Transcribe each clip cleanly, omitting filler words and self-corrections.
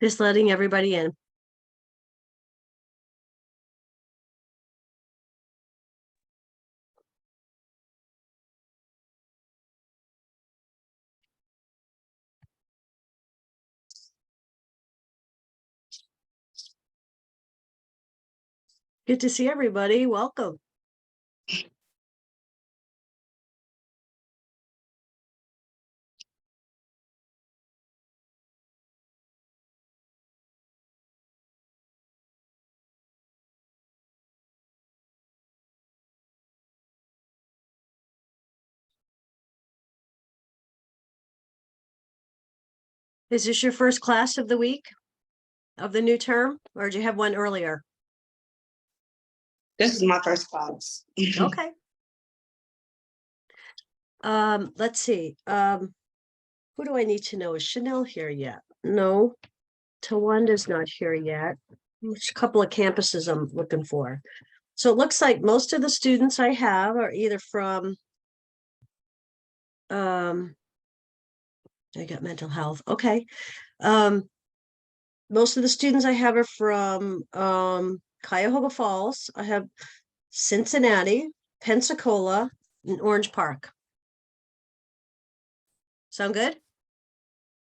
Just letting everybody in. Good to see everybody. Welcome. Is this your first class of the week of the new term, or did you have one earlier? This is my first class. Okay. Let's see. Who do I need to know? Is Chanel here yet? No. Tawanda's not here yet. There's a couple of campuses I'm looking for. So it looks like most of the students I have are either from I got mental health. Okay. Most of the students I have are from Cuyahoga Falls. I have Cincinnati, Pensacola, and Orange Park. Sound good?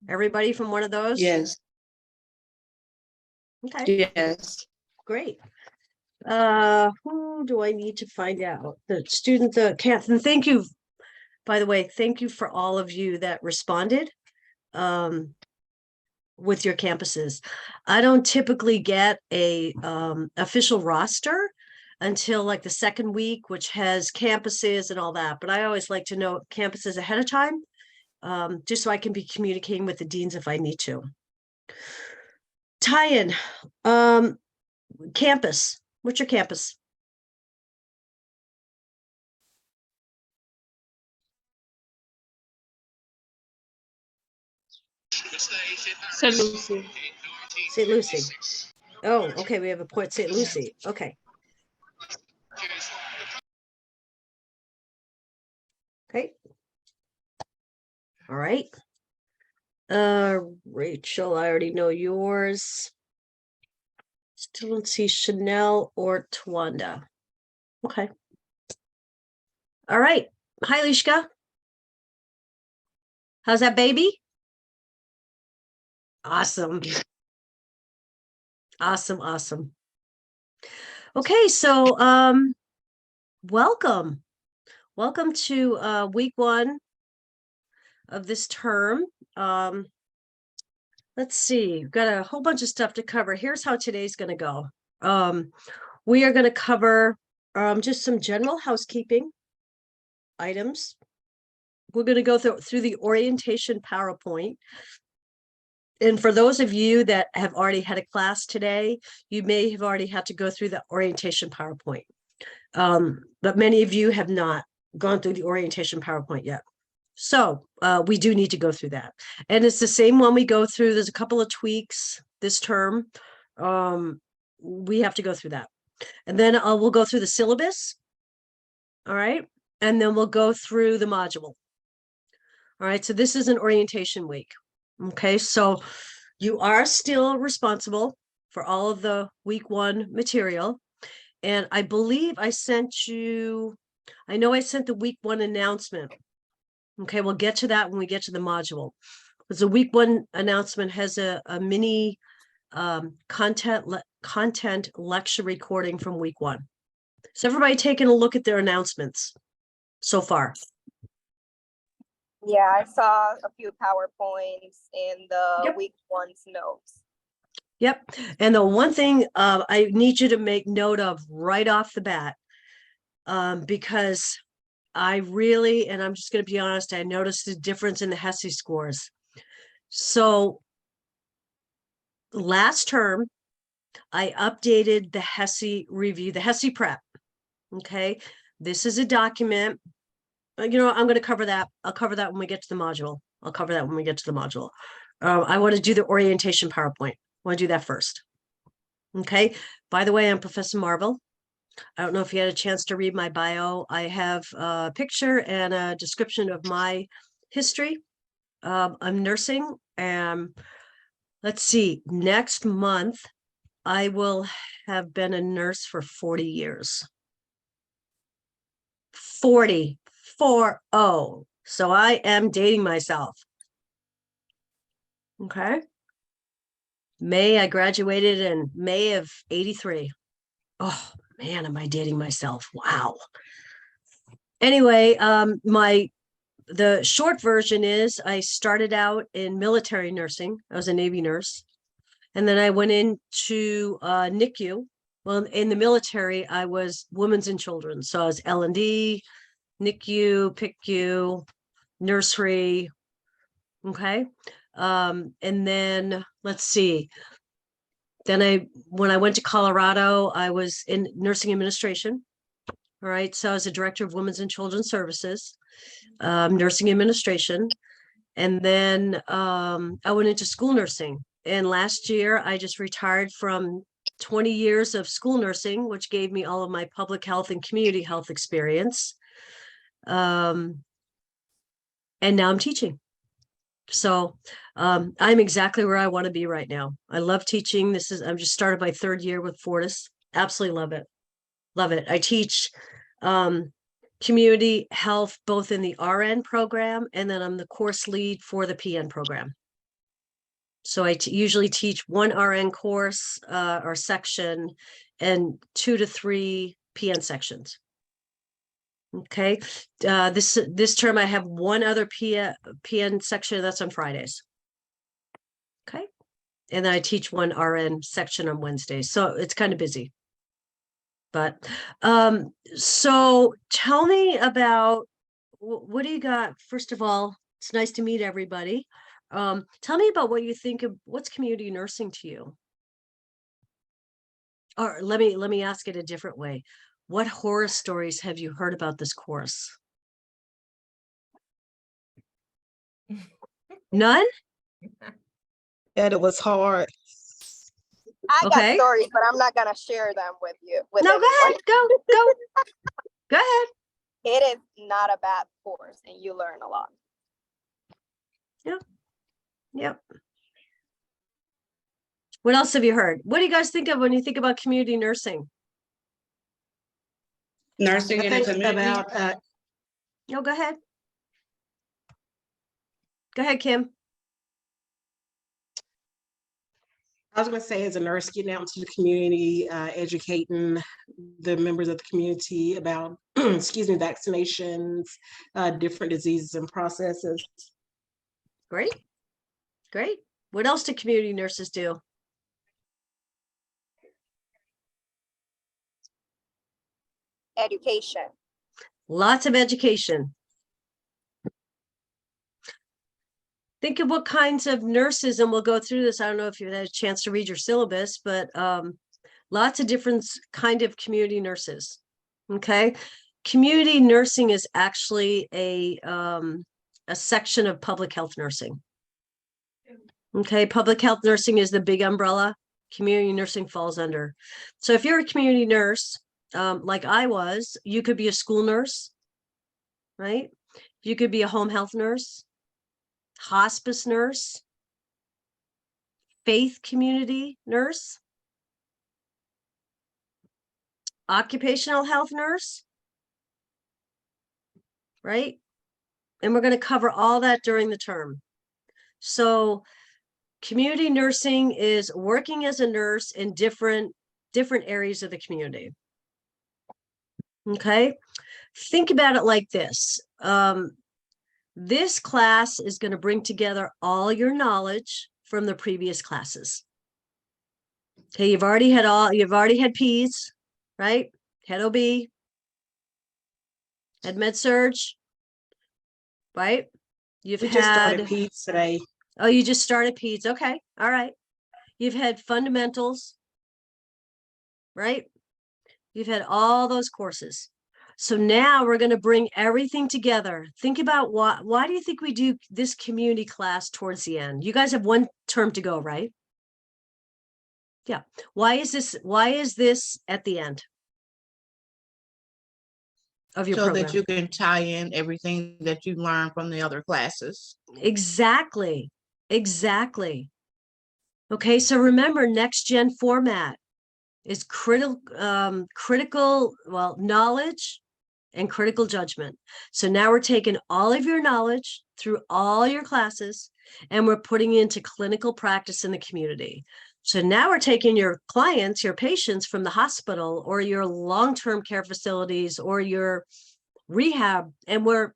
Everybody from one of those? Yes. Okay, Yes. great. Who do I need to find out? The student, Catherine, thank you. By the way, thank you for all of you that responded with your campuses. I don't typically get a official roster until like the second week, which has campuses and all that. But I always like to know campuses ahead of time, just so I can be communicating with the deans if I need to. Tie-in, campus. What's your campus? St. Lucie. St. Lucie. Oh, okay. We have a Port St. Lucie. Okay. Okay. All right. Rachel, I already know yours. Still don't see Chanel or Tawanda. Okay. All right. Hi, Lishka. How's that baby? Awesome. Awesome, awesome. Okay, so welcome. Welcome to week one of this term. Let's see, we've got a whole bunch of stuff to cover. Here's how today's going to go. We are going to cover just some general housekeeping items. We're going to go through the orientation PowerPoint. And for those of you that have already had a class today, you may have already had to go through the orientation PowerPoint. But many of you have not gone through the orientation PowerPoint yet. So we do need to go through that. And it's the same one we go through. There's a couple of tweaks this term. We have to go through that. And then we'll go through the syllabus. All right. And then we'll go through the module. All right. So this is an orientation week. Okay. So you are still responsible for all of the week one material. And I believe I sent you, I know I sent the week one announcement. Okay, we'll get to that when we get to the module. Because the week one announcement has a mini content lecture recording from week one. So everybody taking a look at their announcements so far. Yeah, I saw a few PowerPoints in the Yep. week one's notes. Yep. And the one thing I need you to make note of right off the bat, because I really, and I'm just going to be honest, I noticed the difference in the HESI scores. So last term, I updated the HESI review, the HESI prep. Okay. This is a document. I'm going to cover that. I'll cover that when we get to the module. I want to do the orientation PowerPoint. I want to do that first. Okay. By the way, I'm Professor Marvel. I don't know if you had a chance to read my bio. I have a picture and a description of my history. I'm nursing and let's see, next month, I will have been a nurse for 40 years. 40, 40. So I am dating myself. Okay. I graduated in May of 83. Oh man, am I dating myself? Wow. Anyway, the short version is I started out in military nursing. I was a Navy nurse. And then I went into NICU. Well, in the military, I was women's and children's. So I was L&D, NICU, PICU, nursery. Okay. And then let's see. Then when I went to Colorado, I was in nursing administration. All right. So I was a director of women's and children's services, nursing administration. And then I went into school nursing. And last year, I just retired from 20 years of school nursing, which gave me all of my public health and community health experience. And now I'm teaching. So I'm exactly where I want to be right now. I love teaching. I'm just started my 3rd year with Fortis. Absolutely love it. Love it. I teach community health, both in the RN program, and then I'm the course lead for the PN program. So I usually teach 1 RN course or section and 2 to 3 PN sections. Okay. This term I have 1 other PN section that's on Fridays. Okay. And then I teach 1 RN section on Wednesdays. So it's kind of busy. But so tell me about what do you got? First of all, it's nice to meet everybody. Tell me about what you think of what's community nursing to you. Or let me ask it a different way. What horror stories have you heard about this course? None? That it was hard. I Okay. got stories, but I'm not gonna share them with you. No, go ahead. Go. Go ahead. It is not a bad course, and you learn a lot. Yep. What else have you heard? What do you guys think of when you think about community nursing? Nursing I in the think community. about No, go ahead. Go ahead, Kim. I was going to say, as a nurse, getting out into the community, educating the members of the community about, excuse me, vaccinations, different diseases and processes. Great. Great. What else do community nurses do? Education. Lots of education. Think of what kinds of nurses, and we'll go through this. I don't know if you've had a chance to read your syllabus, but lots of different kind of community nurses. Okay. Community nursing is actually a section of public health nursing. Okay. Public health nursing is the big umbrella. Community nursing falls under. So if you're a community nurse, like I was, you could be a school nurse, right? You could be a home health nurse, hospice nurse, faith community nurse, occupational health nurse, right? And we're going to cover all that during the term. So community nursing is working as a nurse in different areas of the community. Okay. Think about it like this. This class is going to bring together all your knowledge from the previous classes. Okay, you've already had Peds, right? Had OB, had Med-Surg, right? You've We just started had PEDS today. Oh, you just started Peds. Okay. All right. You've had fundamentals, right? You've had all those courses. So now we're going to bring everything together. Think about why do you think we do this community class towards the end? You guys have 1 term to go, right? Yeah. Why is this at the end of your so program? that you can tie in everything that you learned from the other classes. Exactly. Okay, so remember, next gen format is critical, well, knowledge and critical judgment. So now we're taking all of your knowledge through all your classes and we're putting it into clinical practice in the community. So now we're taking your clients, your patients from the hospital or your long-term care facilities or your rehab, and we're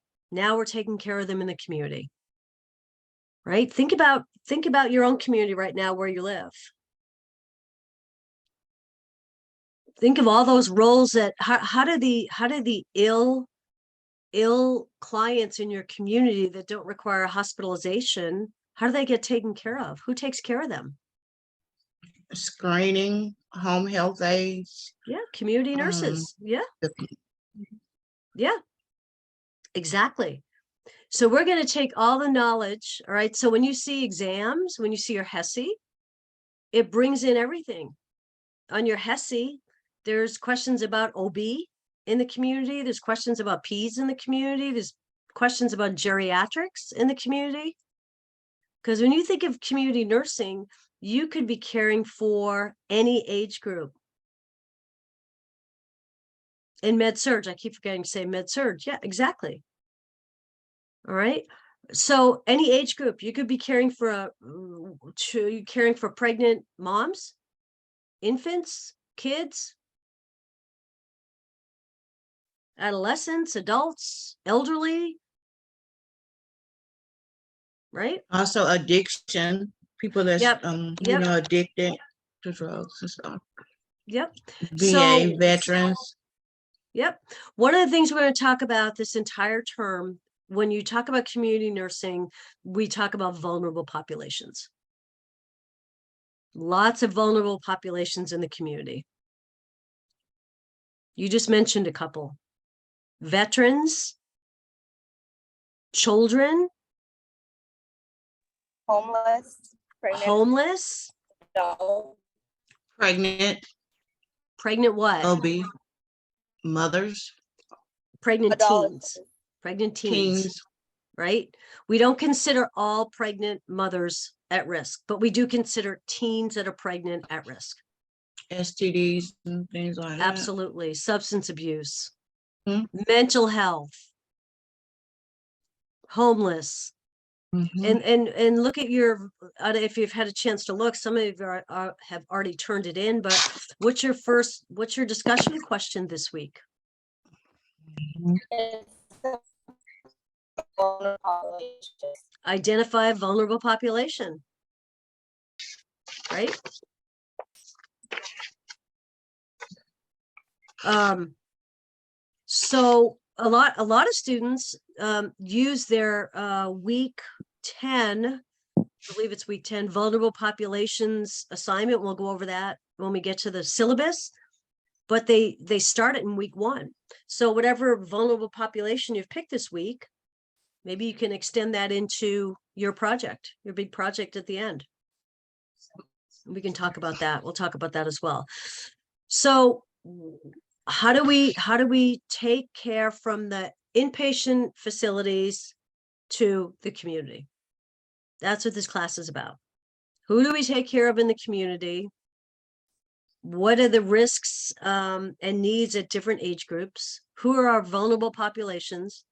taking care of them in the community. Right? Think about your own community right now where you live. Think of all those roles that how do the ill clients in your community that don't require hospitalization, how do they get taken care of? Who takes care of them? Screening, home health aides. Yeah, community nurses. Yeah, exactly. So we're going to take all the knowledge. All right. So when you see exams, when you see your HESI, it brings in everything. On your HESI, there's questions about OB in the community. There's questions about Peds in the community. There's questions about geriatrics in the community. Because when you think of community nursing, you could be caring for any age group. In med-surg, I keep forgetting to say med-surg. Yeah, exactly. All right. So any age group, you could be caring for pregnant moms, infants, kids, adolescents, adults, elderly, right? Also addiction, people that's Yep, you yep. know, addicted to drugs and stuff. Yep. VA veterans. Yep. One of the things we're going to talk about this entire term, when you talk about community nursing, we talk about vulnerable populations. Lots of vulnerable populations in the community. You just mentioned a couple. Veterans, children, Homeless, pregnant, homeless, adult, Pregnant, what? OB, mothers, Pregnant adults. teens. Right? We don't consider all pregnant mothers at risk, but we do consider teens that are pregnant at risk. STDs and things like that. Absolutely. Substance abuse, Hmm. mental health, homeless. Mhm. And look at your, if you've had a chance to look, some of you have already turned it in, but what's your discussion question this week? Identify a vulnerable population, right? So a lot of students use their week 10, I believe it's week 10, vulnerable populations assignment. We'll go over that when we get to the syllabus, but they start it in week 1. So whatever vulnerable population you've picked this week, maybe you can extend that into your project, your big project at the end. We can talk about that. We'll talk about that as well. So how do we take care from the inpatient facilities to the community? That's what this class is about. Who do we take care of in the community? What are the risks and needs at different age groups? Who are our vulnerable populations?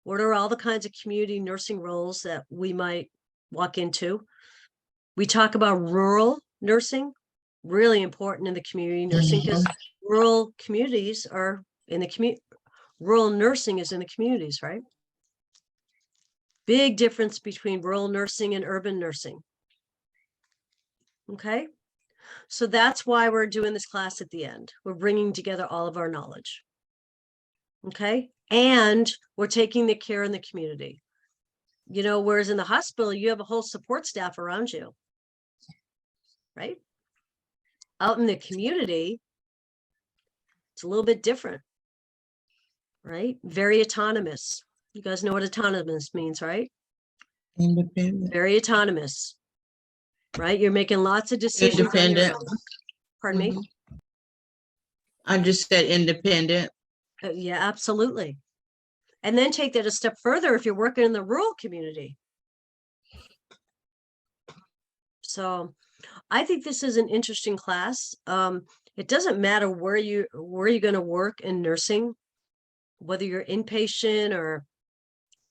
What are all the kinds of community nursing roles that we might walk into? We talk about rural nursing, really important in the community nursing, because rural communities are in the community. Rural nursing is in the communities, right? Big difference between rural nursing and urban nursing. Okay. So that's why we're doing this class at the end. We're bringing together all of our knowledge. Okay. And we're taking the care in the community. You know, whereas in the hospital, you have a whole support staff around you. Right? Out in the community, it's a little bit different. Right? Very autonomous. You guys know what autonomous means, right? Independent. Very autonomous. Right? You're making lots of decisions on your Independent. own. Pardon me? I just said independent. Yeah, absolutely. And then take that a step further if you're working in the rural community. So I think this is an interesting class. It doesn't matter where you're going to work in nursing, whether you're inpatient or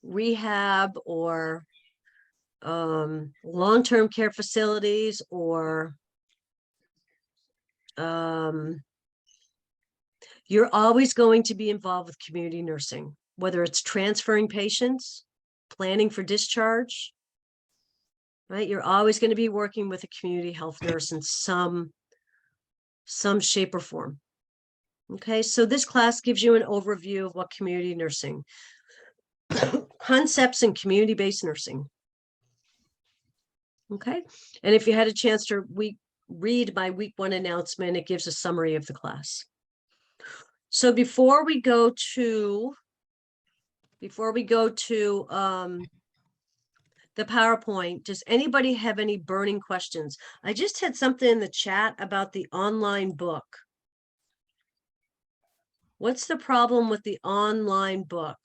rehab or long-term care facilities or you're always going to be involved with community nursing, whether it's transferring patients, planning for discharge, right? You're always going to be working with a community health nurse in some shape or form. Okay, so this class gives you an overview of what community nursing, concepts in community-based nursing. Okay, and if you had a chance to read my week 1 announcement, it gives a summary of the class. So before we go to the PowerPoint, does anybody have any burning questions? I just had something in the chat about the online book. What's the problem with the online book?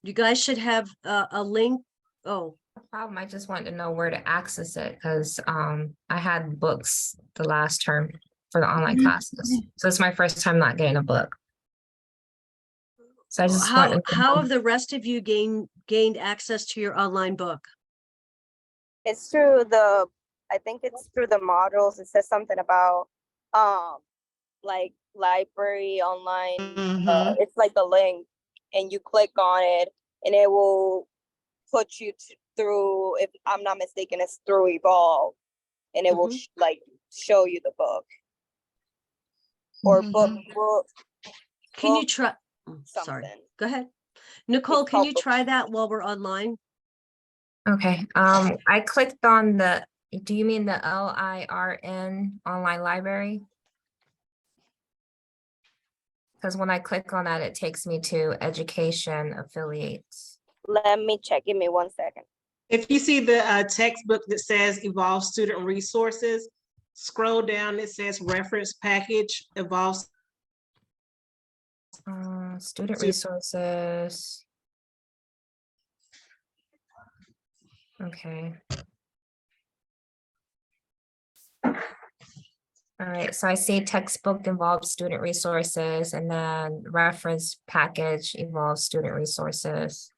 You guys should have a link. Oh, Problem. I just wanted to know where to access it because I had books the last term for the online classes. So it's my first time not getting a book. So I just wanted to how know. have the rest of you gained access to your online book? It's through I think it's through the modules. It says something about like library online. It's like a link and you click on it and it will put you through, if I'm not mistaken, it's through Evolve and it will like show you the book or book. Can you try? Sorry, Something. go ahead. Nicole, can you called try that while we're online? Okay. I clicked on do you mean the LIRN online library? Because when I click on that, it takes me to education affiliates. Let me check. Give me 1 second. If you see the textbook that says Evolve Student Resources, scroll down, it says reference package, Evolve. Student resources. Okay. All right, so I see textbook involves student resources and then reference package involves student resources.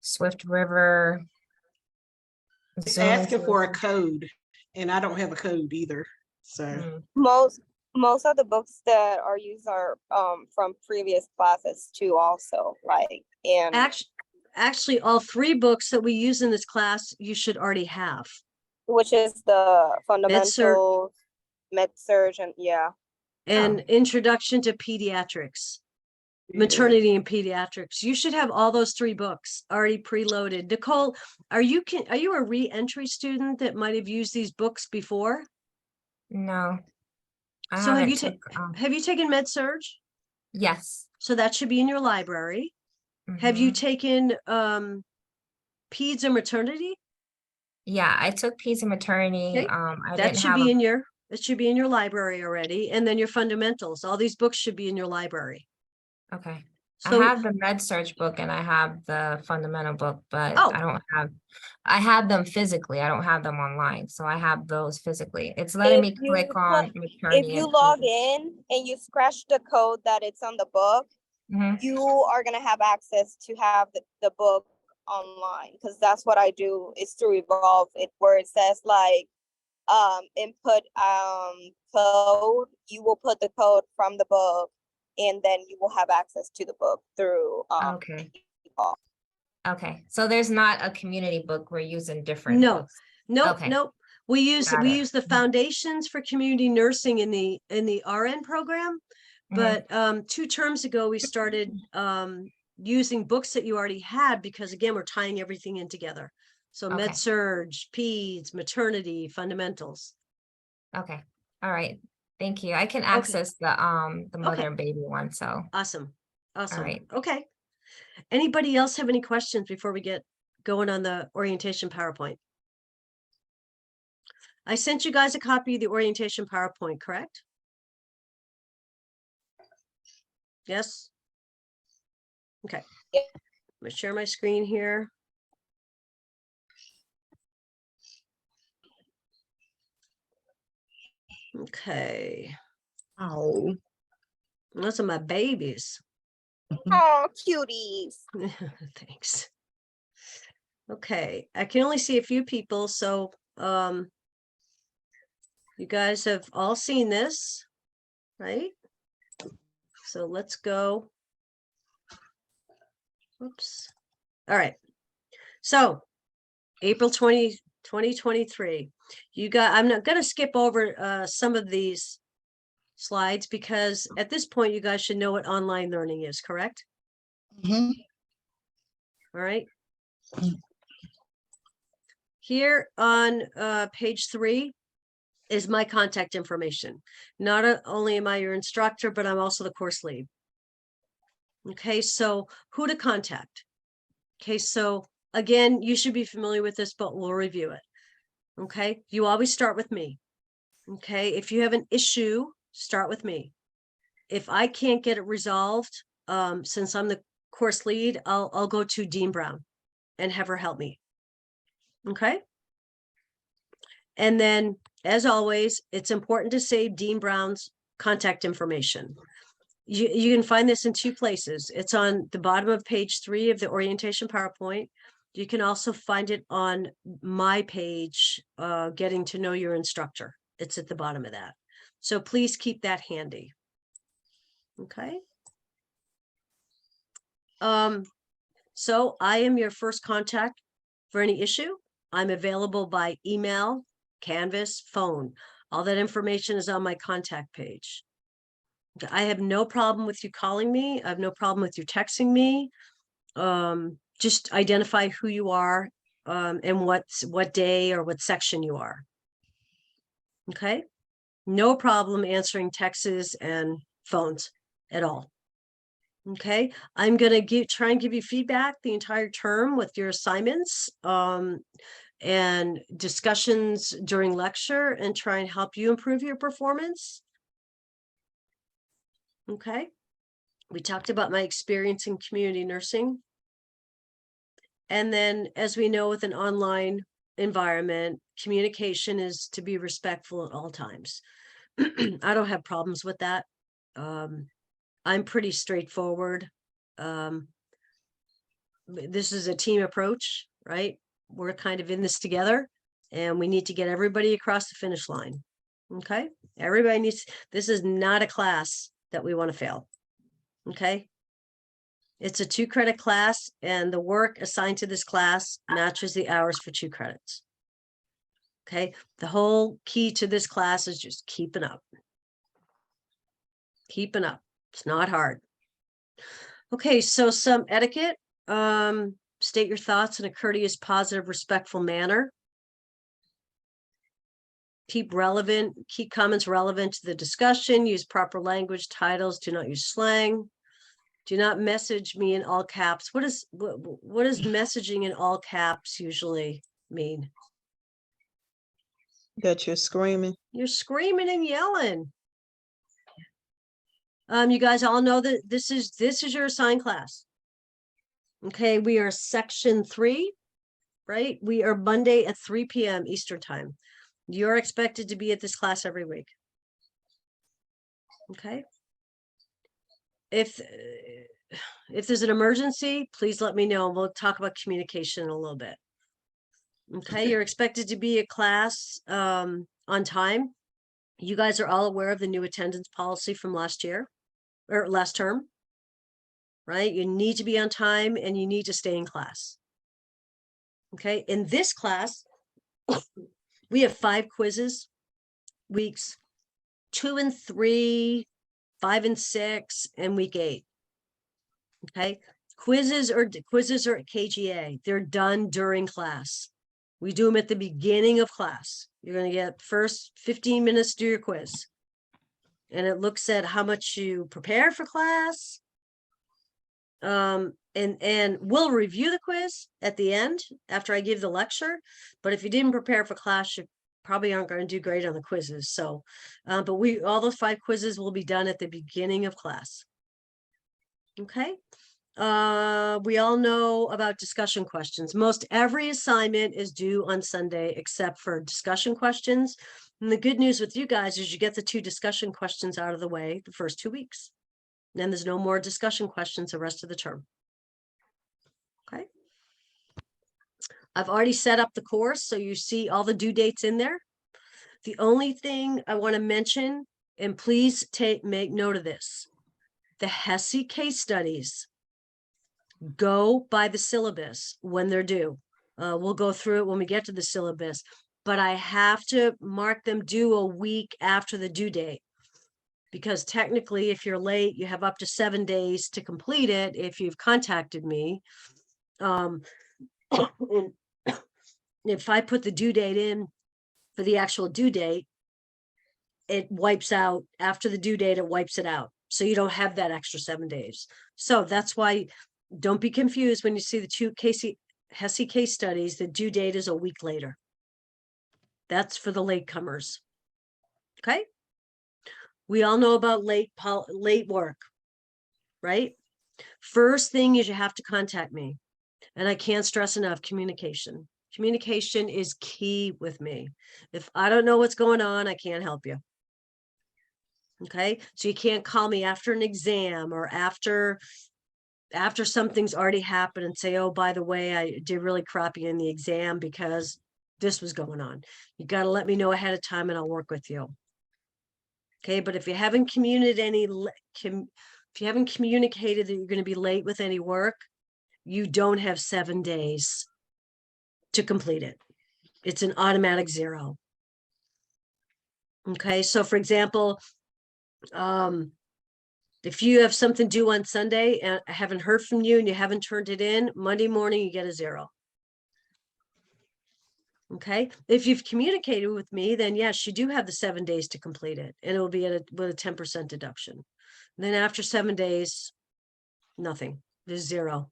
Swift River. It's Zoom asking for a resources. code, and I don't have a code either, so. Most of the books that are used are from previous classes too also, like, and Actually, all 3 books that we use in this class, you should already have. which is the fundamentals, med-surg, and And Introduction to Pediatrics, Maternity and Pediatrics. You should have all those 3 books already preloaded. Nicole, are you a re-entry student that might have used these books before? No. I So have haven't you taken med-surg? Yes. So that should be in your library. Have you taken peds and maternity? Yeah, I took Peds and maternity. Okay. I That didn't should have be it should be in your library already. And then your fundamentals. All these books should be in your library. Okay. So I have the med-surg book and I have the fundamental book, but Oh. I have them physically. I don't have them online. So I have those physically. It's letting me click on maternity. if you and log peds. in and you scratch the code that it's on the book, you are gonna have access to have the book online, because that's what I do is through Evolve, where it says like input code. You will put the code from the book and then you will have access to the book through Okay. Evolve. Okay. So there's not a community book. We're using different No, books. nope, Okay. nope. We use Got it. the foundations for community nursing in the RN program. But 2 terms ago, we started using books that you already had because again, we're tying everything in together. So Okay. med-surg, peds, maternity, fundamentals. Okay. All right. Thank you. I can access the mother and baby one. So Awesome. Awesome. right. Okay. Anybody else have any questions before we get going on the orientation PowerPoint? I sent you guys a copy of the orientation PowerPoint, correct? Yes? Okay. Yeah. I'm gonna share my screen here. Okay, Oh. those are my babies. Oh, cuties. Thanks. Okay, I can only see a few people, so you guys have all seen this, right? So let's go. Oops. All right. So April 20, 2023. You got, I'm not gonna skip over some of these slides because at this point you guys should know what online learning is, correct? Mhm. All right. Mm. Here on page 3 is my contact information. Not only am I your instructor, but I'm also the course lead. Okay, so who to contact? Okay, so again, you should be familiar with this, but we'll review it. Okay, you always start with me. Okay, if you have an issue, start with me. If I can't get it resolved, since I'm the course lead, I'll go to Dean Brown and have her help me. Okay. And then, as always, it's important to save Dean Brown's contact information. You can find this in 2 places. It's on the bottom of page 3 of the orientation PowerPoint. You can also find it on my page, Getting to Know Your Instructor. It's at the bottom of that. So please keep that handy. Okay. So I am your first contact for any issue. I'm available by email, Canvas, phone. All that information is on my contact page. I have no problem with you calling me. I have no problem with you texting me. Just identify who you are, and what day or what section you are. Okay. No problem answering texts and phones at all. Okay, I'm gonna try and give you feedback the entire term with your assignments, and discussions during lecture, and try and help you improve your performance. Okay, we talked about my experience in community nursing. And then, as we know, with an online environment, communication is to be respectful at all times. I don't have problems with that. I'm pretty straightforward. This is a team approach, right? We're kind of in this together and we need to get everybody across the finish line. Okay, everybody needs, this is not a class that we want to fail. Okay, it's a 2-credit class and the work assigned to this class matches the hours for 2 credits. Okay, the whole key to this class is just keeping up. Keeping up. It's not hard. Okay, so some etiquette. State your thoughts in a courteous, positive, respectful manner. Keep comments relevant to the discussion. Use proper language, titles. Do not use slang. Do not message me in all caps. What does messaging in all caps usually mean? That you're screaming. You're screaming and yelling. You guys all know that this is your assigned class. Okay, we are section 3, right? We are Monday at 3 p.m. Eastern time. You're expected to be at this class every week. Okay. If there's an emergency, please let me know. We'll talk about communication in a little bit. Okay, you're expected to be at class on time. You guys are all aware of the new attendance policy from last year or last term, right? You need to be on time and you need to stay in class. Okay, in this class, we have 5 quizzes, weeks 2 and 3, 5 and 6, and week 8. Okay, quizzes are at KGA. They're done during class. We do them at the beginning of class. You're going to get first 15 minutes to do your quiz. And it looks at how much you prepare for class. And we'll review the quiz at the end after I give the lecture. But if you didn't prepare for class, you probably aren't going to do great on the quizzes. So, but all those 5 quizzes will be done at the beginning of class. Okay. We all know about discussion questions. Most every assignment is due on Sunday except for discussion questions. And the good news with you guys is you get the 2 discussion questions out of the way the first 2 weeks. Then there's no more discussion questions the rest of the term. Okay. I've already set up the course, so you see all the due dates in there. The only thing I want to mention, and please make note of this, the HESI case studies go by the syllabus when they're due. We'll go through it when we get to the syllabus, but I have to mark them due a week after the due date. Because technically, if you're late, you have up to 7 days to complete it if you've contacted me. And if I put the due date in for the actual due date, it wipes out after the due date, it wipes it out. So you don't have that extra 7 days. So that's why don't be confused when you see the 2 HESI case studies, the due date is a week later. That's for the latecomers. Okay. We all know about late work, right? First thing is you have to contact me. And I can't stress enough communication. Communication is key with me. If I don't know what's going on, I can't help you. Okay, so you can't call me after an exam or after something's already happened and say, oh, by the way, I did really crappy in the exam because this was going on. You got to let me know ahead of time and I'll work with you. Okay, but if you haven't communicated that you're going to be late with any work, you don't have 7 days to complete it. It's an automatic 0. Okay, so for example, if you have something due on Sunday and I haven't heard from you and you haven't turned it in, Monday morning you get a 0. Okay, if you've communicated with me, then yes, you do have the 7 days to complete it, and it will be with a 10% deduction. And then after 7 days, nothing. There's 0.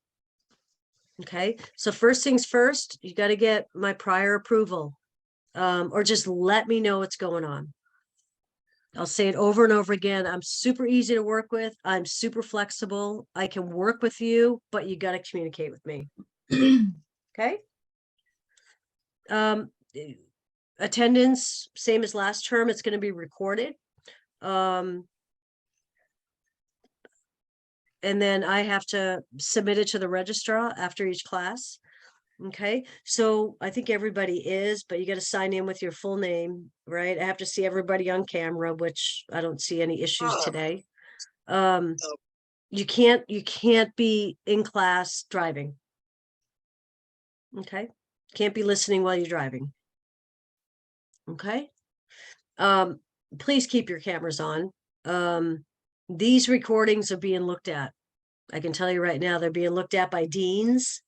Okay, so first things first, you got to get my prior approval, or just let me know what's going on. I'll say it over and over again. I'm super easy to work with. I'm super flexible. I can work with you, but you got to communicate with me. Okay. Attendance, same as last term, it's going to be recorded. And then I have to submit it to the registrar after each class. Okay, so I think everybody is, but you got to sign in with your full name, right? I have to see everybody on camera, which I don't see any issues today. You can't be in class driving. Okay, can't be listening while you're driving. Okay, please keep your cameras on. These recordings are being looked at. I can tell you right now, they're being looked at by deans.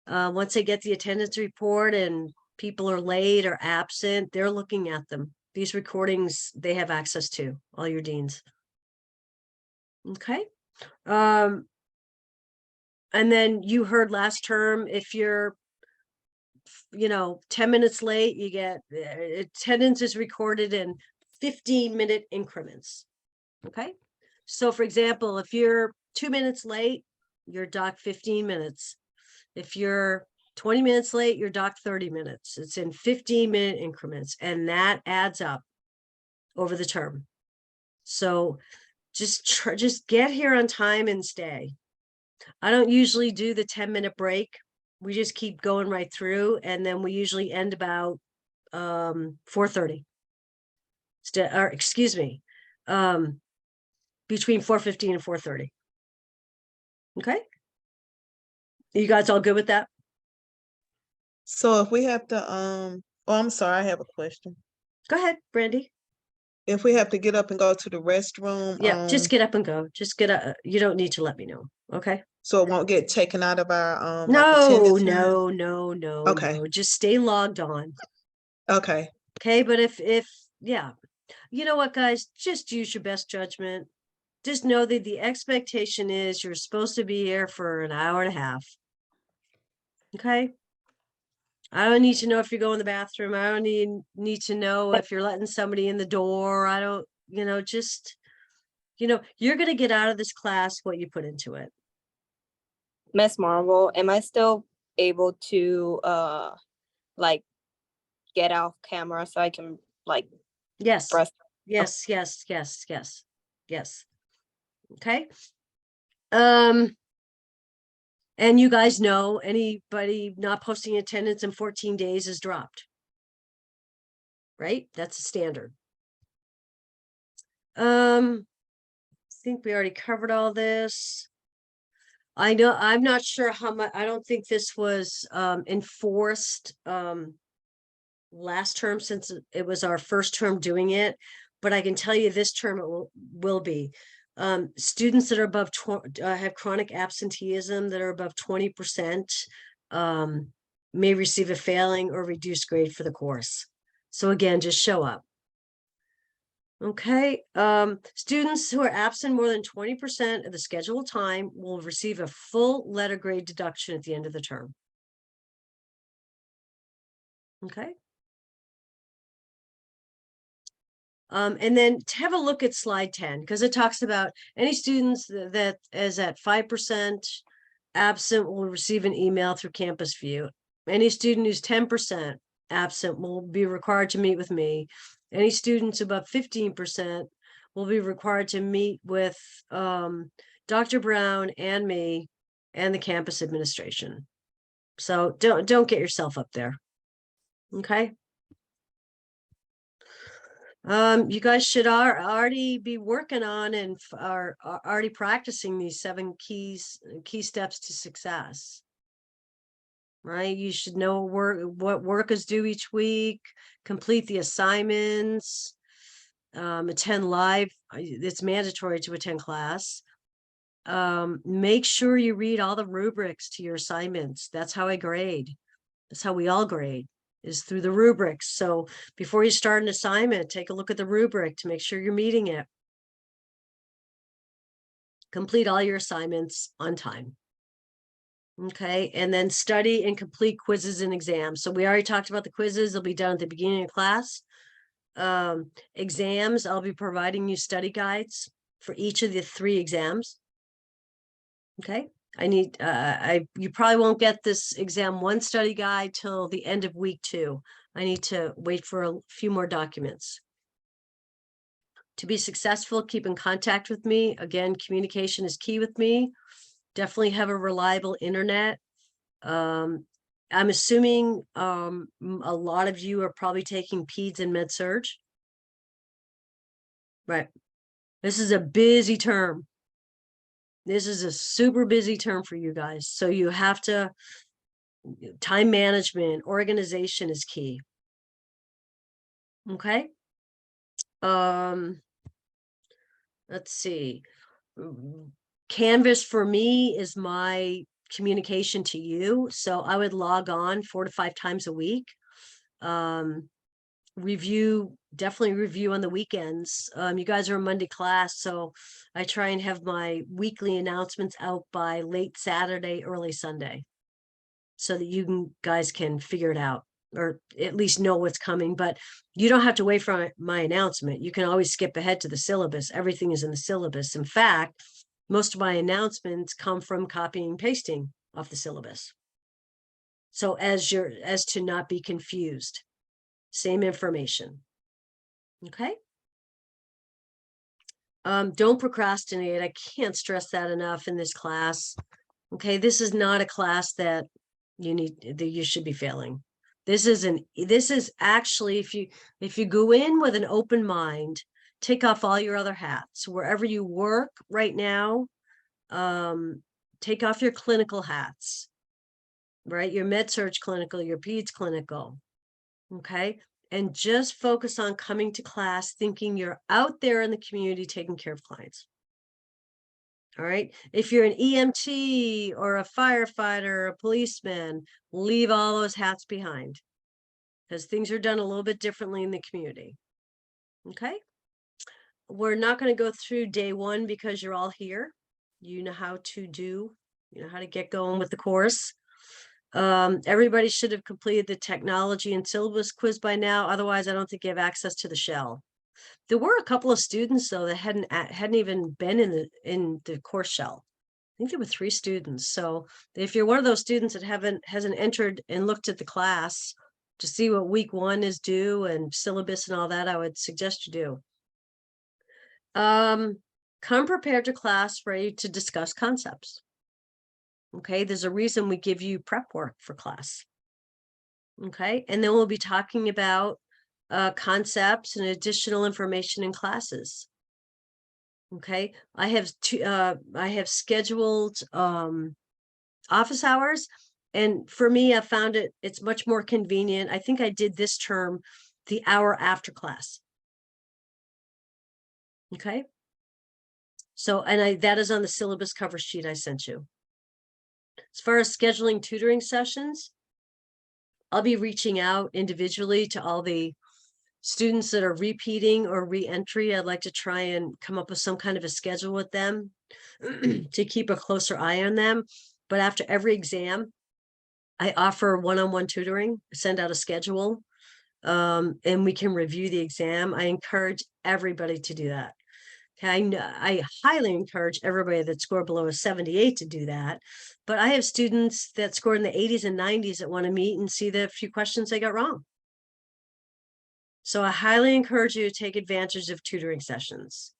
Once they get the attendance report and people are late or absent, they're looking at them. These recordings, they have access to, all your deans. Okay. And then you heard last term, if you're, 10 minutes late, you get attendance is recorded in 15-minute increments. Okay. So for example, if you're 2 minutes late, you're docked 15 minutes. If you're 20 minutes late, you're docked 30 minutes. It's in 15-minute increments, and that adds up over the term. So just get here on time and stay. I don't usually do the 10-minute break. We just keep going right through, and then we usually end about 4:30. Or excuse me, between 4:15 and 4:30. Okay. You guys all good with that? So if we have to, oh, I'm sorry, I have a question. Go ahead, Brandy. If we have to get up and go to the restroom, Yeah, just get up and go. Just get up. You don't need to let me know. Okay. so it won't get taken out of our like No, attendance time? no. Okay. No. Just stay logged on. Okay. Okay, but if yeah, you know what, guys, just use your best judgment. Just know that the expectation is you're supposed to be here for an hour and a half. Okay. I don't need to know if you're going to the bathroom. I don't need to know if you're letting somebody in the door. I don't, just, you're going to get out of this class what you put into it. Miss Marvel, am I still able to like get off camera so I can like Yes, breast. yes, yes, yes, yes, yes. Okay. And you guys know anybody not posting attendance in 14 days is dropped. Right? That's a standard. I think we already covered all this. I know, I'm not sure how much, I don't think this was enforced last term since it was our first term doing it, but I can tell you this term it will be. Students that are above have chronic absenteeism that are above 20% may receive a failing or reduced grade for the course. So again, just show up. Okay, students who are absent more than 20% of the scheduled time will receive a full letter grade deduction at the end of the term. Okay. And then to have a look at slide 10, because it talks about any students that is at 5% absent will receive an email through Campus View. Any student who's 10% absent will be required to meet with me. Any students above 15% will be required to meet with Dr. Brown and me and the campus administration. So don't get yourself up there. Okay. You guys should already be working on and are already practicing these 7 key steps to success. Right? You should know what work is due each week, complete the assignments, attend live. It's mandatory to attend class. Make sure you read all the rubrics to your assignments. That's how I grade. That's how we all grade, is through the rubrics. So before you start an assignment, take a look at the rubric to make sure you're meeting it. Complete all your assignments on time. Okay, and then study and complete quizzes and exams. So we already talked about the quizzes. They'll be done at the beginning of class. Exams, I'll be providing you study guides for each of the 3 exams. Okay, you probably won't get this exam 1 study guide till the end of week 2. I need to wait for a few more documents. To be successful, keep in contact with me. Again, communication is key with me. Definitely have a reliable internet. I'm assuming a lot of you are probably taking peds and med surge. Right. This is a busy term. This is a super busy term for you guys. So you have to, time management, organization is key. Okay. Let's see. Canvas for me is my communication to you. So I would log on 4 to 5 times a week. Definitely review on the weekends. You guys are a Monday class, so I try and have my weekly announcements out by late Saturday, early Sunday, so that guys can figure it out, or at least know what's coming. But you don't have to wait for my announcement. You can always skip ahead to the syllabus. Everything is in the syllabus. In fact, most of my announcements come from copying and pasting off the syllabus. So as to not be confused, same information. Okay. Don't procrastinate. I can't stress that enough in this class. Okay, this is not a class that you should be failing. This is actually, if you go in with an open mind, take off all your other hats. Wherever you work right now, take off your clinical hats, right? Your med-surg clinical, your peds clinical, okay? And just focus on coming to class thinking you're out there in the community taking care of clients. All right. If you're an EMT or a firefighter or a policeman, leave all those hats behind, because things are done a little bit differently in the community. Okay. We're not going to go through day 1 because you're all here. You know how to get going with the course. Everybody should have completed the technology and syllabus quiz by now. Otherwise, I don't think you have access to the shell. There were a couple of students though that hadn't even been in the course shell. I think there were 3 students. So if you're one of those students that hasn't entered and looked at the class, to see what week 1 is due and syllabus and all that, I would suggest you do. Come prepared to class ready to discuss concepts. Okay, there's a reason we give you prep work for class. Okay, and then we'll be talking about concepts and additional information in classes. Okay, I have scheduled office hours, and for me, I found it's much more convenient. I think I did this term the hour after class. Okay, so that is on the syllabus cover sheet I sent you. As far as scheduling tutoring sessions, I'll be reaching out individually to all the students that are repeating or re-entry. I'd like to try and come up with some kind of a schedule with them to keep a closer eye on them. But after every exam, I offer one-on-one tutoring, send out a schedule, and we can review the exam. I encourage everybody to do that. Okay, I highly encourage everybody that scored below a 78 to do that. But I have students that scored in the 80s and 90s that want to meet and see the few questions they got wrong. So I highly encourage you to take advantage of tutoring sessions.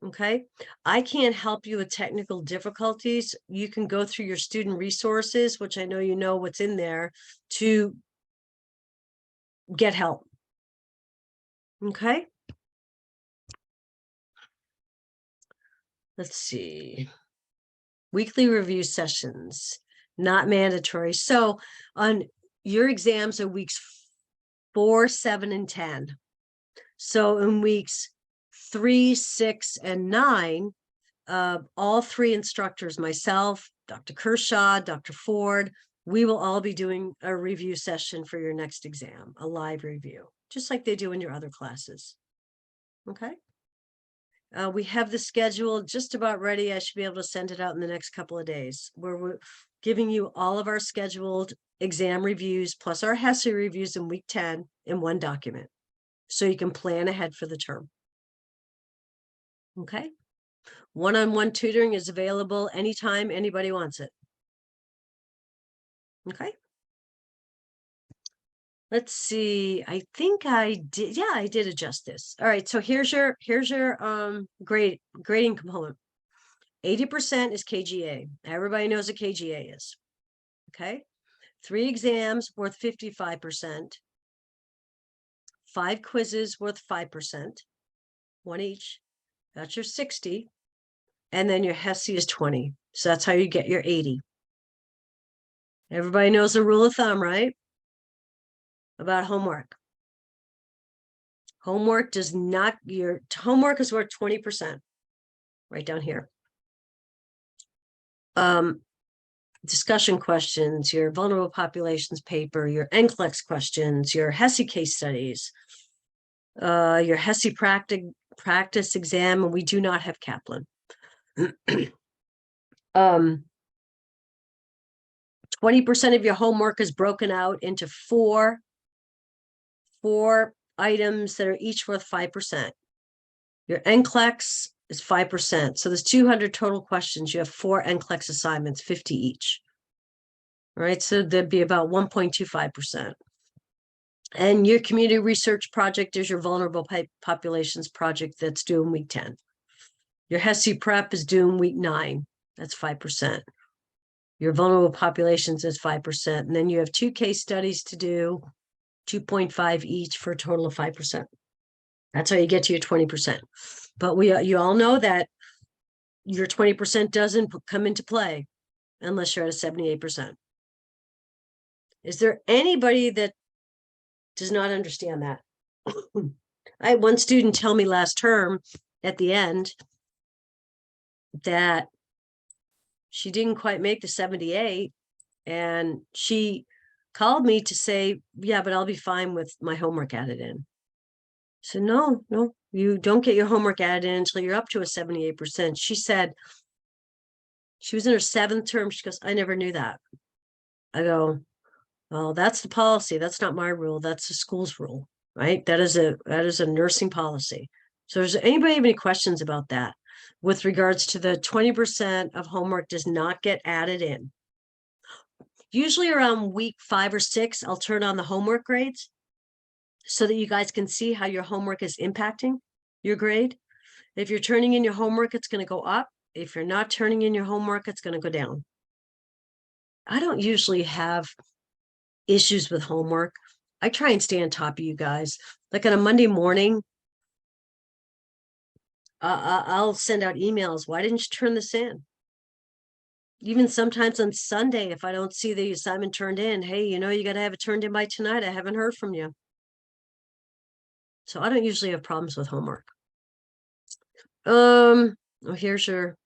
Okay, I can't help you with technical difficulties. You can go through your student resources, which I know you know what's in there, to get help. Okay. Let's see. Weekly review sessions, not mandatory. So on your exams are weeks 4, 7, and 10. So in weeks 3, 6, and 9, all 3 instructors, myself, Dr. Kershaw, Dr. Ford, we will all be doing a review session for your next exam, a live review, just like they do in your other classes. Okay. We have the schedule just about ready. I should be able to send it out in the next couple of days, where we're giving you all of our scheduled exam reviews plus our HESI reviews in week 10 in one document, so you can plan ahead for the term. Okay. One-on-one tutoring is available anytime anybody wants it. Okay. Let's see. I think I did. Yeah, I did adjust this. All right. So here's your grading component. 80% is KGA. Everybody knows what KGA is. Okay. 3 exams worth 55%. 5 quizzes worth 5%. 1 each. That's your 60. And then your HESI is 20. So that's how you get your 80. Everybody knows the rule of thumb, right? About homework. Homework does not, your homework is worth 20%. Right down here. Discussion questions, your vulnerable populations paper, your NCLEX questions, your HESI case studies, your HESI practice exam, and we do not have Kaplan. 20% of your homework is broken out into four items that are each worth 5%. Your NCLEX is 5%. So there's 200 total questions. You have 4 NCLEX assignments, 50 each. All right, so there'd be about 1.25%. And your community research project is your vulnerable populations project that's due in week 10. Your HESI prep is due in week 9. That's 5%. Your vulnerable populations is 5%. And then you have 2 case studies to do, 2.5 each for a total of 5%. That's how you get to your 20%. But you all know that your 20% doesn't come into play unless you're at a 78%. Is there anybody that does not understand that? I had one student tell me last term at the end that she didn't quite make the 78, and she called me to say, yeah, but I'll be fine with my homework added in. So no, you don't get your homework added in until you're up to a 78%. She said she was in her 7th term. She goes, I never knew that. I go, well, that's the policy. That's not my rule. That's the school's rule, right? That is a nursing policy. So does anybody have any questions about that with regards to the 20% of homework does not get added in? Usually around week 5 or 6, I'll turn on the homework grades so that you guys can see how your homework is impacting your grade. If you're turning in your homework, it's going to go up. If you're not turning in your homework, it's going to go down. I don't usually have issues with homework. I try and stay on top of you guys. Like on a Monday morning, I'll send out emails. Why didn't you turn this in? Even sometimes on Sunday, if I don't see the assignment turned in, hey, you know, you got to have it turned in by tonight. I haven't heard from you. So I don't usually have problems with homework. Well, here's your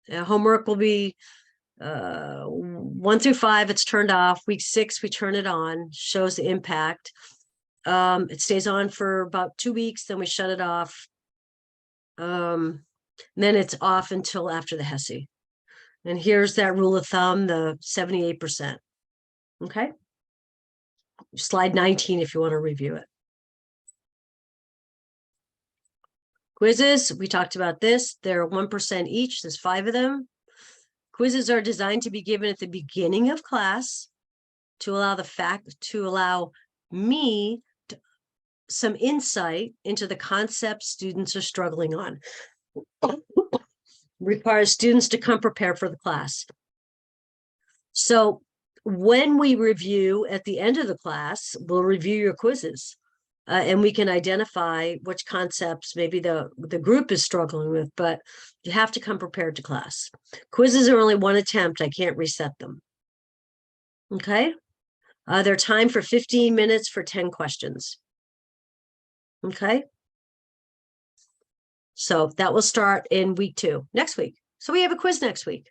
homework will be 1 through 5, it's turned off. Week 6, we turn it on, shows the impact. It stays on for about 2 weeks, then we shut it off. Then it's off until after the HESI. And here's that rule of thumb, the 78%. Okay. Slide 19 if you want to review it. Quizzes, we talked about this. They're 1% each. There's 5 of them. Quizzes are designed to be given at the beginning of class to allow me some insight into the concepts students are struggling on. Requires students to come prepared for the class. So when we review at the end of the class, we'll review your quizzes. And we can identify which concepts maybe the group is struggling with, but you have to come prepared to class. Quizzes are only 1 attempt. I can't reset them. Okay. They're timed for 15 minutes for 10 questions. Okay. So that will start in week 2, next week. So we have a quiz next week.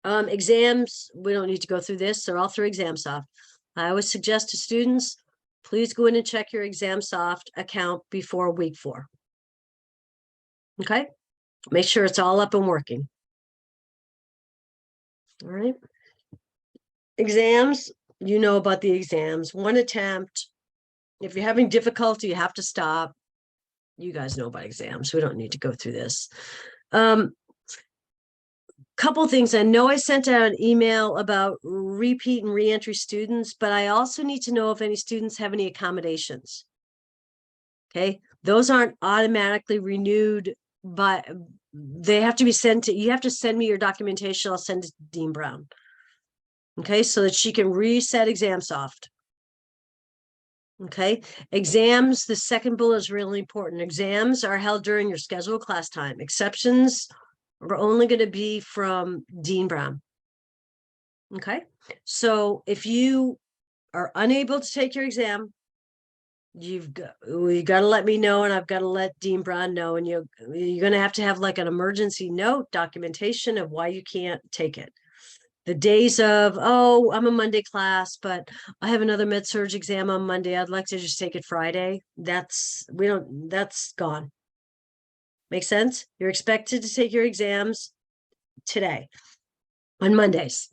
Exams, we don't need to go through this. They're all through ExamSoft. I always suggest to students, please go in and check your ExamSoft account before week 4. Okay. Make sure it's all up and working. All right. Exams, you know about the exams. 1 attempt. If you're having difficulty, you have to stop. You guys know about exams. We don't need to go through this. Couple things. I know I sent out an email about repeat and reentry students, but I also need to know if any students have any accommodations. Okay. Those aren't automatically renewed, but they have to be sent to, you have to send me your documentation. I'll send it to Dean Brown. Okay. So that she can reset ExamSoft. Okay. Exams, the second bullet is really important. Exams are held during your scheduled class time. Exceptions are only going to be from Dean Brown. Okay. So if you are unable to take your exam, you got to let me know, and I've got to let Dean Brown know, and you're going to have like an emergency note documentation of why you can't take it. The days of, oh, I'm a Monday class, but I have another med-surg exam on Monday. I'd like to just take it Friday. That's gone. Make sense? You're expected to take your exams today on Mondays.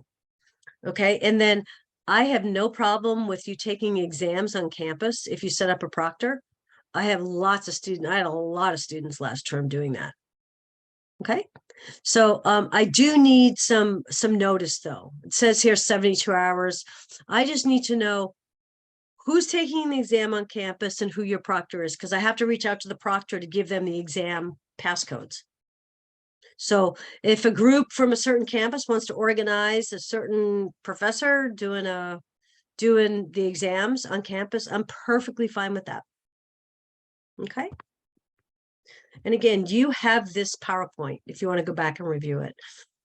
Okay. And then I have no problem with you taking exams on campus if you set up a proctor. I had a lot of students last term doing that. Okay. So I do need some notice though. It says here 72 hours. I just need to know who's taking the exam on campus and who your proctor is, because I have to reach out to the proctor to give them the exam passcodes. So if a group from a certain campus wants to organize a certain professor doing the exams on campus, I'm perfectly fine with that. Okay. And again, you have this PowerPoint if you want to go back and review it.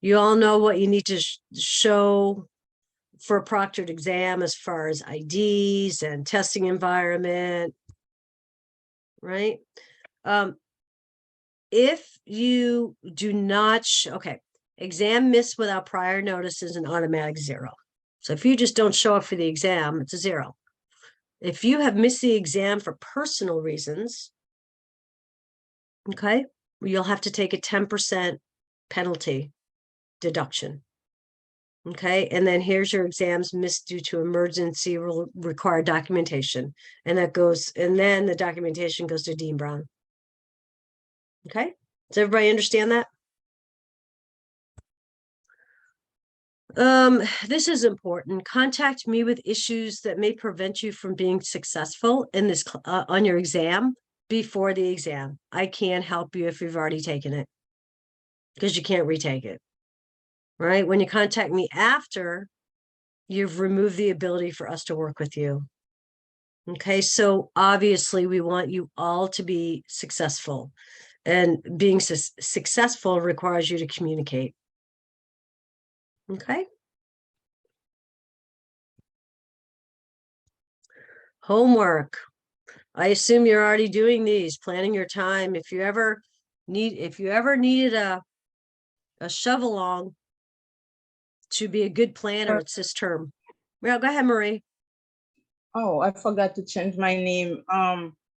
You all know what you need to show for a proctored exam as far as IDs and testing environment, right? If you do not, okay, exam missed without prior notice is an automatic 0. So if you just don't show up for the exam, it's a 0. If you have missed the exam for personal reasons, okay, you'll have to take a 10% penalty deduction. Okay, and then here's your exams missed due to emergency required documentation. And that goes, and then the documentation goes to Dean Brown. Okay, does everybody understand that? This is important. Contact me with issues that may prevent you from being successful in this on your exam before the exam. I can't help you if you've already taken it because you can't retake it. Right? When you contact me after, you've removed the ability for us to work with you. Okay, so obviously we want you all to be successful, and being successful requires you to communicate. Okay. Homework. I assume you're already doing these, planning your time. If you ever needed a shove along to be a good planner, it's this term. Well, go ahead, Marie. Oh, I forgot to change my name.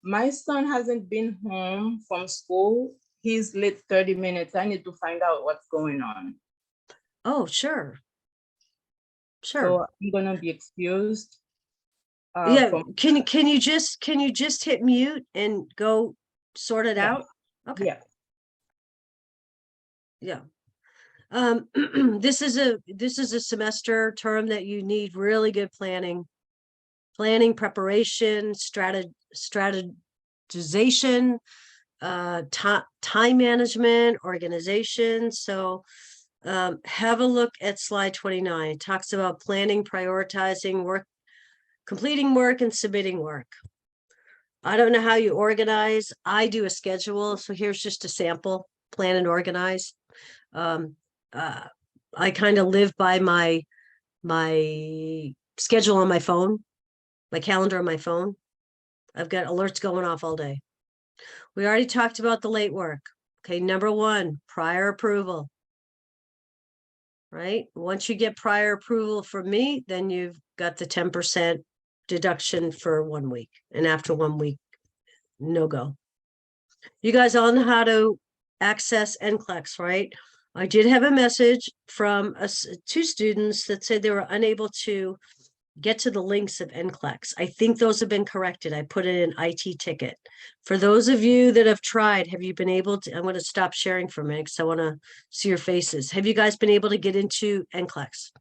My son hasn't been home from school. He's late 30 minutes. I need to find out what's going on. Oh, sure. Sure. So I'm gonna be excused. Yeah, can you just hit mute and go sort it Yeah. out? Okay. Yeah. Yeah. This is a semester term that you need really good planning, preparation, strategization, time management, organization. So have a look at slide 29. It talks about planning, prioritizing work, completing work, and submitting work. I don't know how you organize. I do a schedule. So here's just a sample: plan and organize. I kind of live by my schedule on my phone, my calendar on my phone. I've got alerts going off all day. We already talked about the late work. Okay, number one, prior approval. Right? Once you get prior approval from me, then you've got the 10% deduction for 1 week. And after 1 week, no go. You guys all know how to access NCLEX, right? I did have a message from two students that said they were unable to get to the links of NCLEX. I think those have been corrected. I put in an IT ticket. For those of you that have tried, have you been able to, I'm going to stop sharing for a minute because I want to see your faces. Have you guys been able to get into NCLEX?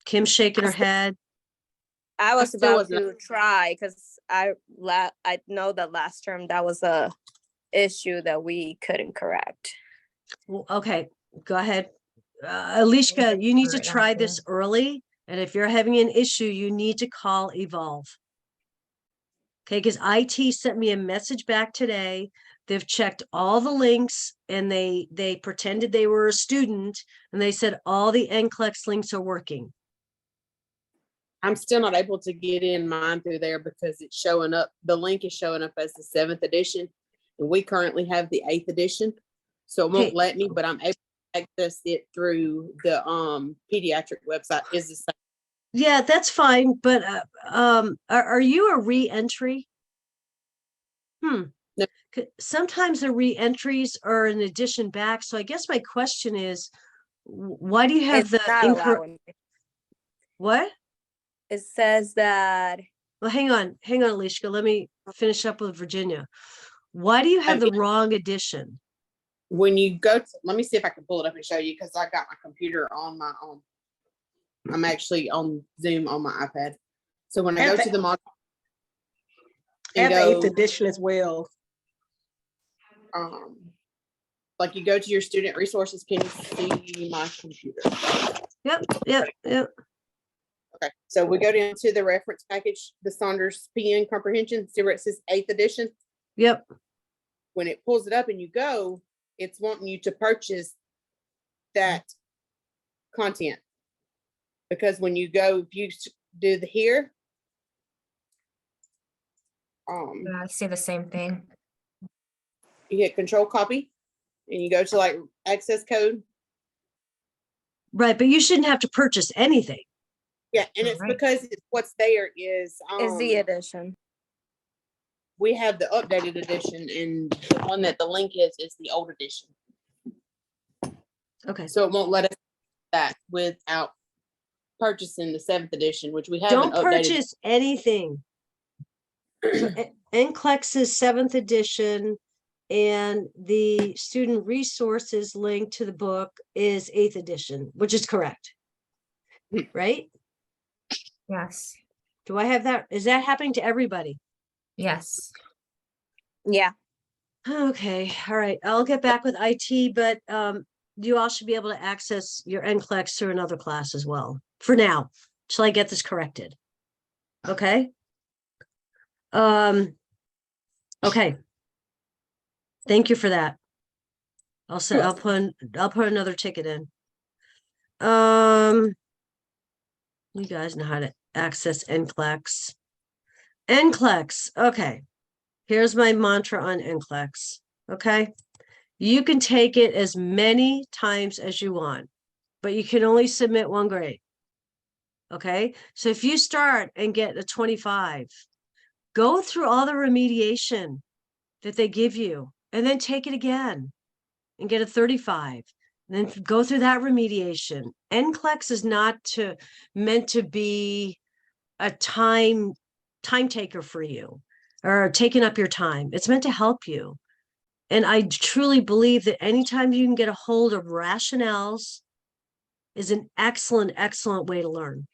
Kim's shaking her head. I was still about was to try because I know that last term that was a issue that we couldn't correct. Well, okay, go ahead. Alicia, you need to Figure it out try there. this early. And if you're having an issue, you need to call Evolve. Okay, because IT sent me a message back today. They've checked all the links and they pretended they were a student and they said all the NCLEX links are working. I'm still not able to get in mine through there because it's showing up, the link is showing up as the 7th edition. And we currently have the 8th edition. So it won't Okay. let me, but I'm able to access it through the pediatric website is the same. Yeah, that's fine. But are you a re-entry? No. Sometimes the re-entries are an addition back. So I guess my question is, why do you have It's the not incorrect? allowing me. What? It says that Well, hang on, Alicia. Let me finish up with Virginia. Why do you have the wrong edition? When you go to, let me see if I can pull it up and show you because I got my computer on my own. I'm actually on Zoom on my iPad. So when I go to the module And and the 8th go, edition as well. like you go to your student resources, can you see my computer? Yep. Okay, so we go down to the reference package, the Saunders PN comprehension, see where it says 8th edition. Yep. When it pulls it up and you go, it's wanting you to purchase that content. Because when you go, if you do the here, Yeah, I see the same thing. you hit control copy and you go to like access code. Right, but you shouldn't have to purchase anything. Yeah, and it's Alright. because what's there is the edition. we have the updated edition and the one that the link is the old edition. Okay. So it won't let us do that without purchasing the 7th edition, which we haven't Don't updated. purchase anything. So NCLEX's 7th edition And the student resources link to the book is 8th edition, which is correct. Right? Yes, Do I have that? Is that happening to everybody? yes. Yeah. Okay, all right. I'll get back with IT, but you all should be able to access your NCLEX through another class as well, for now, till I get this corrected. Okay? Okay. Thank you for that. I'll put another ticket in. You guys know how to access NCLEX. NCLEX, okay. Here's my mantra on NCLEX, okay? You can take it as many times as you want, but you can only submit one grade. Okay, so if you start and get a 25, go through all the remediation that they give you, and then take it again and get a 35. And then go through that remediation. NCLEX is not meant to be a time taker for you or taking up your time. It's meant to help you. And I truly believe that anytime you can get a hold of rationales is an excellent, excellent way to learn.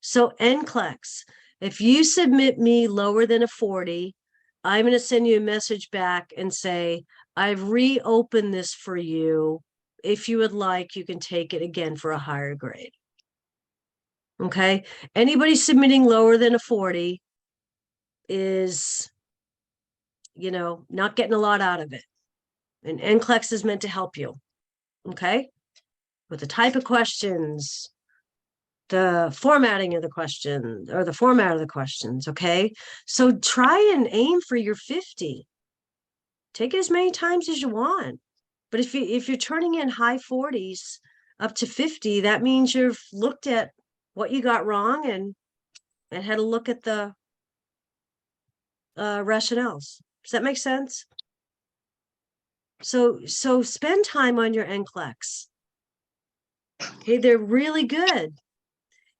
So NCLEX, if you submit me lower than a 40, I'm going to send you a message back and say, I've reopened this for you. If you would like, you can take it again for a higher grade. Okay. Anybody submitting lower than a 40 is, not getting a lot out of it. And NCLEX is meant to help you. Okay. With the type of questions, the formatting of the question or the format of the questions. Okay. So try and aim for your 50. Take it as many times as you want. But if you're turning in high 40s up to 50, that means you've looked at what you got wrong and had a look at the rationales. Does that make sense? So spend time on your NCLEX. Okay, they're really good.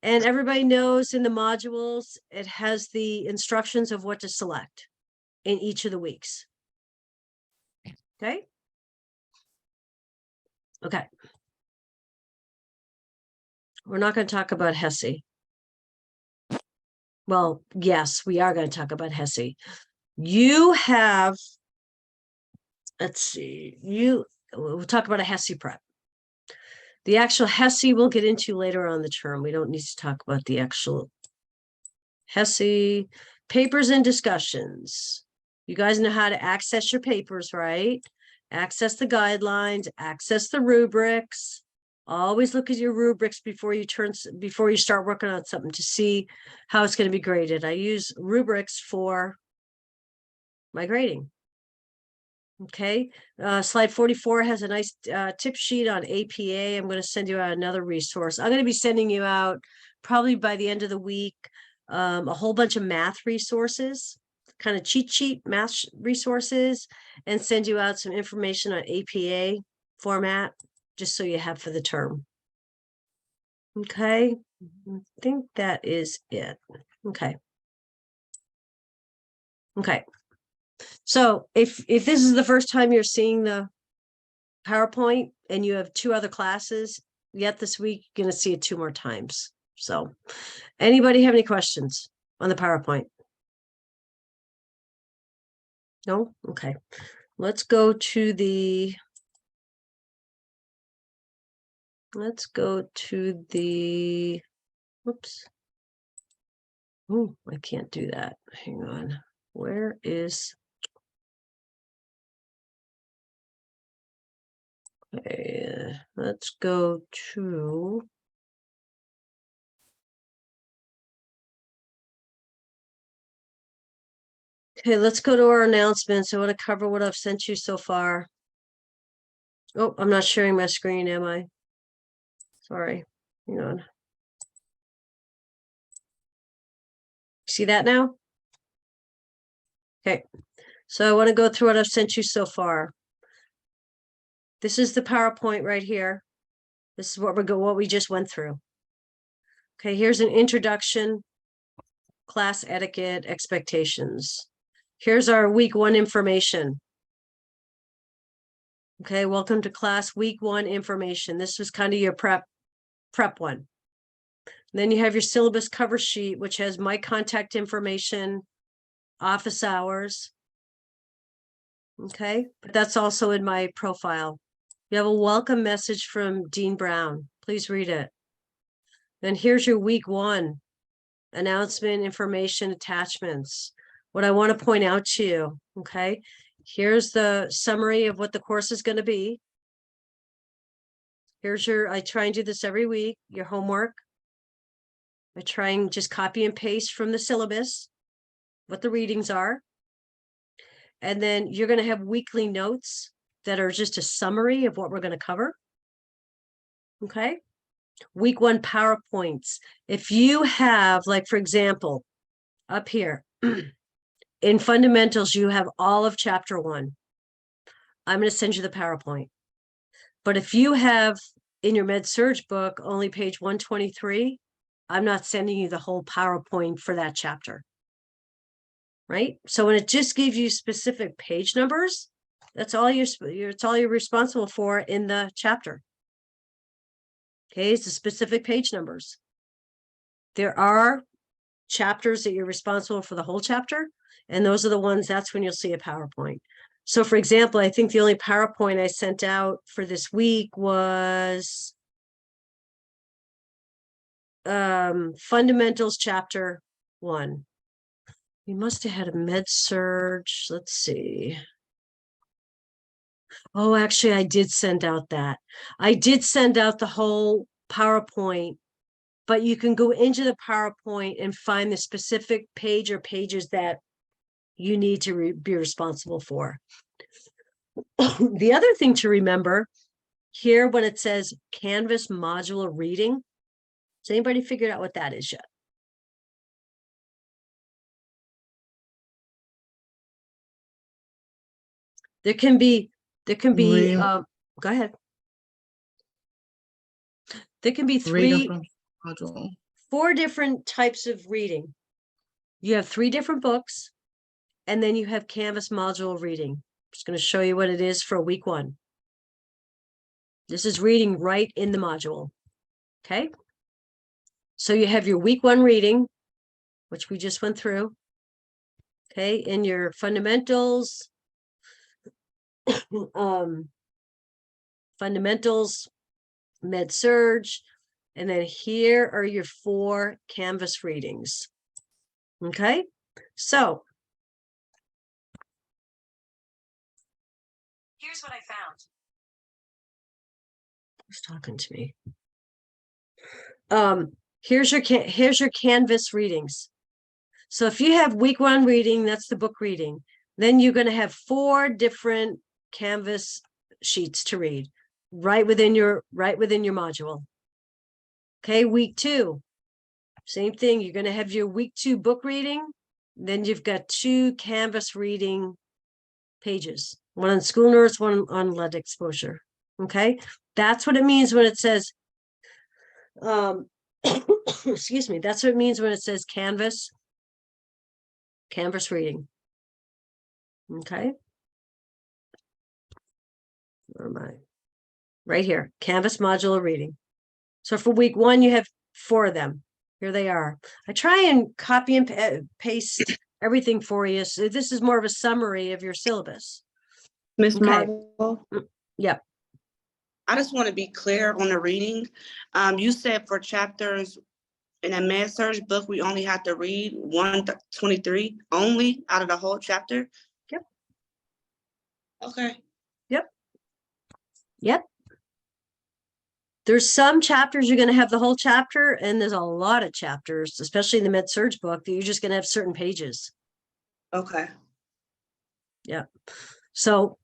And everybody knows in the modules, it has the instructions of what to select in each of the weeks. Okay. Okay. We're not going to talk about HESI. Well, yes, we are going to talk about HESI. You have, let's see, we'll talk about a HESI prep. The actual HESI we'll get into later on the term. We don't need to talk about the actual HESI papers and discussions. You guys know how to access your papers, right? Access the guidelines, access the rubrics. Always look at your rubrics before you start working on something to see how it's going to be graded. I use rubrics for my grading. Okay, slide 44 has a nice tip sheet on APA. I'm going to send you out another resource. I'm going to be sending you out probably by the end of the week a whole bunch of math resources, kind of cheat sheet math resources, and send you out some information on APA format, just so you have for the term. Okay, I think that is it. Okay. Okay. So if this is the first time you're seeing the PowerPoint and you have 2 other classes yet this week, you're going to see it 2 more times. So anybody have any questions on the PowerPoint? No? Okay. Let's go to the whoops. Oh, I can't do that. Hang on. Where is okay, let's go to okay, let's go to our announcements. I want to cover what I've sent you so far. Oh, I'm not sharing my screen, am I? Sorry. Hang on. See that now? Okay. So I want to go through what I've sent you so far. This is the PowerPoint right here. This is what we just went through. Okay, here's an introduction, class etiquette, expectations. Here's our week 1 information. Okay, welcome to class week 1 information. This was kind of your prep one. Then you have your syllabus cover sheet, which has my contact information, office hours. Okay, but that's also in my profile. You have a welcome message from Dean Brown. Please read it. Then here's your week 1 announcement, information, attachments. What I want to point out to you, okay? Here's the summary of what the course is going to be. Here's your, I try and do this every week, your homework. I try and just copy and paste from the syllabus, what the readings are. And then you're going to have weekly notes that are just a summary of what we're going to cover. Okay. Week 1 PowerPoints. If you have, like, for example, up here in fundamentals, you have all of chapter 1. I'm going to send you the PowerPoint. But if you have in your Med Surg book only page 123, I'm not sending you the whole PowerPoint for that chapter. Right? So when it just gives you specific page numbers, that's all it's all you're responsible for in the chapter. Okay, it's the specific page numbers. There are chapters that you're responsible for the whole chapter, and those are the ones, that's when you'll see a PowerPoint. So for example, I think the only PowerPoint I sent out for this week was fundamentals chapter 1. We must have had a Med Surg. Let's see. Oh, actually, I did send out that. I did send out the whole PowerPoint, but you can go into the PowerPoint and find the specific page or pages that you need to be responsible for. The other thing to remember here, when it says Canvas modular reading, has anybody figured out what that is yet? There can be, Read- go ahead. There can be Reading from module. 4 different types of reading. You have 3 different books, and then you have Canvas module reading. I'm just going to show you what it is for week 1. This is reading right in the module. Okay. So you have your week 1 reading, which we just went through. Okay. In your fundamentals, fundamentals, Med Surg, and then here are your 4 Canvas readings. Okay. So here's what I found. Who's talking to me? Here's your Canvas readings. So if you have week 1 reading, that's the book reading. Then you're going to have 4 different Canvas sheets to read right within your module. Okay, week 2, same thing. You're going to have your week 2 book reading. Then you've got 2 Canvas reading pages, one on school nurse, one on lead exposure. Okay, that's what it means when it says, excuse me, that's what it means when it says Canvas reading. Okay. Where am I? Right here, Canvas modular reading. So for week 1, you have 4 of them. Here they are. I try and copy and paste everything for you. So this is more of a summary of your syllabus. Miss Okay. Marvel, Yep. I just want to be clear on the reading. You said for chapters in a Med Surg book, we only have to read 123 only out of the whole chapter? Yep. Okay. Yep. There's some chapters you're going to have the whole chapter, and there's a lot of chapters, especially in the Med Surg book, that you're just going to have certain pages. Okay. Yeah. So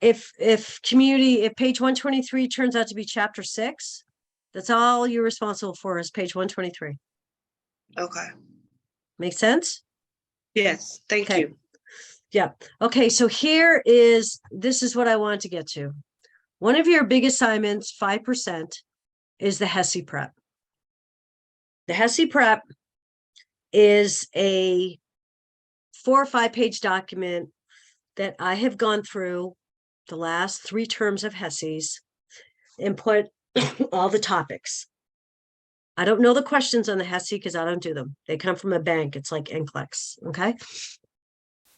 if page 123 turns out to be chapter 6, that's all you're responsible for is page 123. Okay. Make sense? Yes, thank Okay. you. Yeah. Okay. So this is what I wanted to get to. One of your big assignments, 5%, is the HESI prep. The HESI prep is a 4 or 5 page document that I have gone through the last 3 terms of HESI's and put all the topics. I don't know the questions on the HESI because I don't do them. They come from a bank. It's like NCLEX, okay?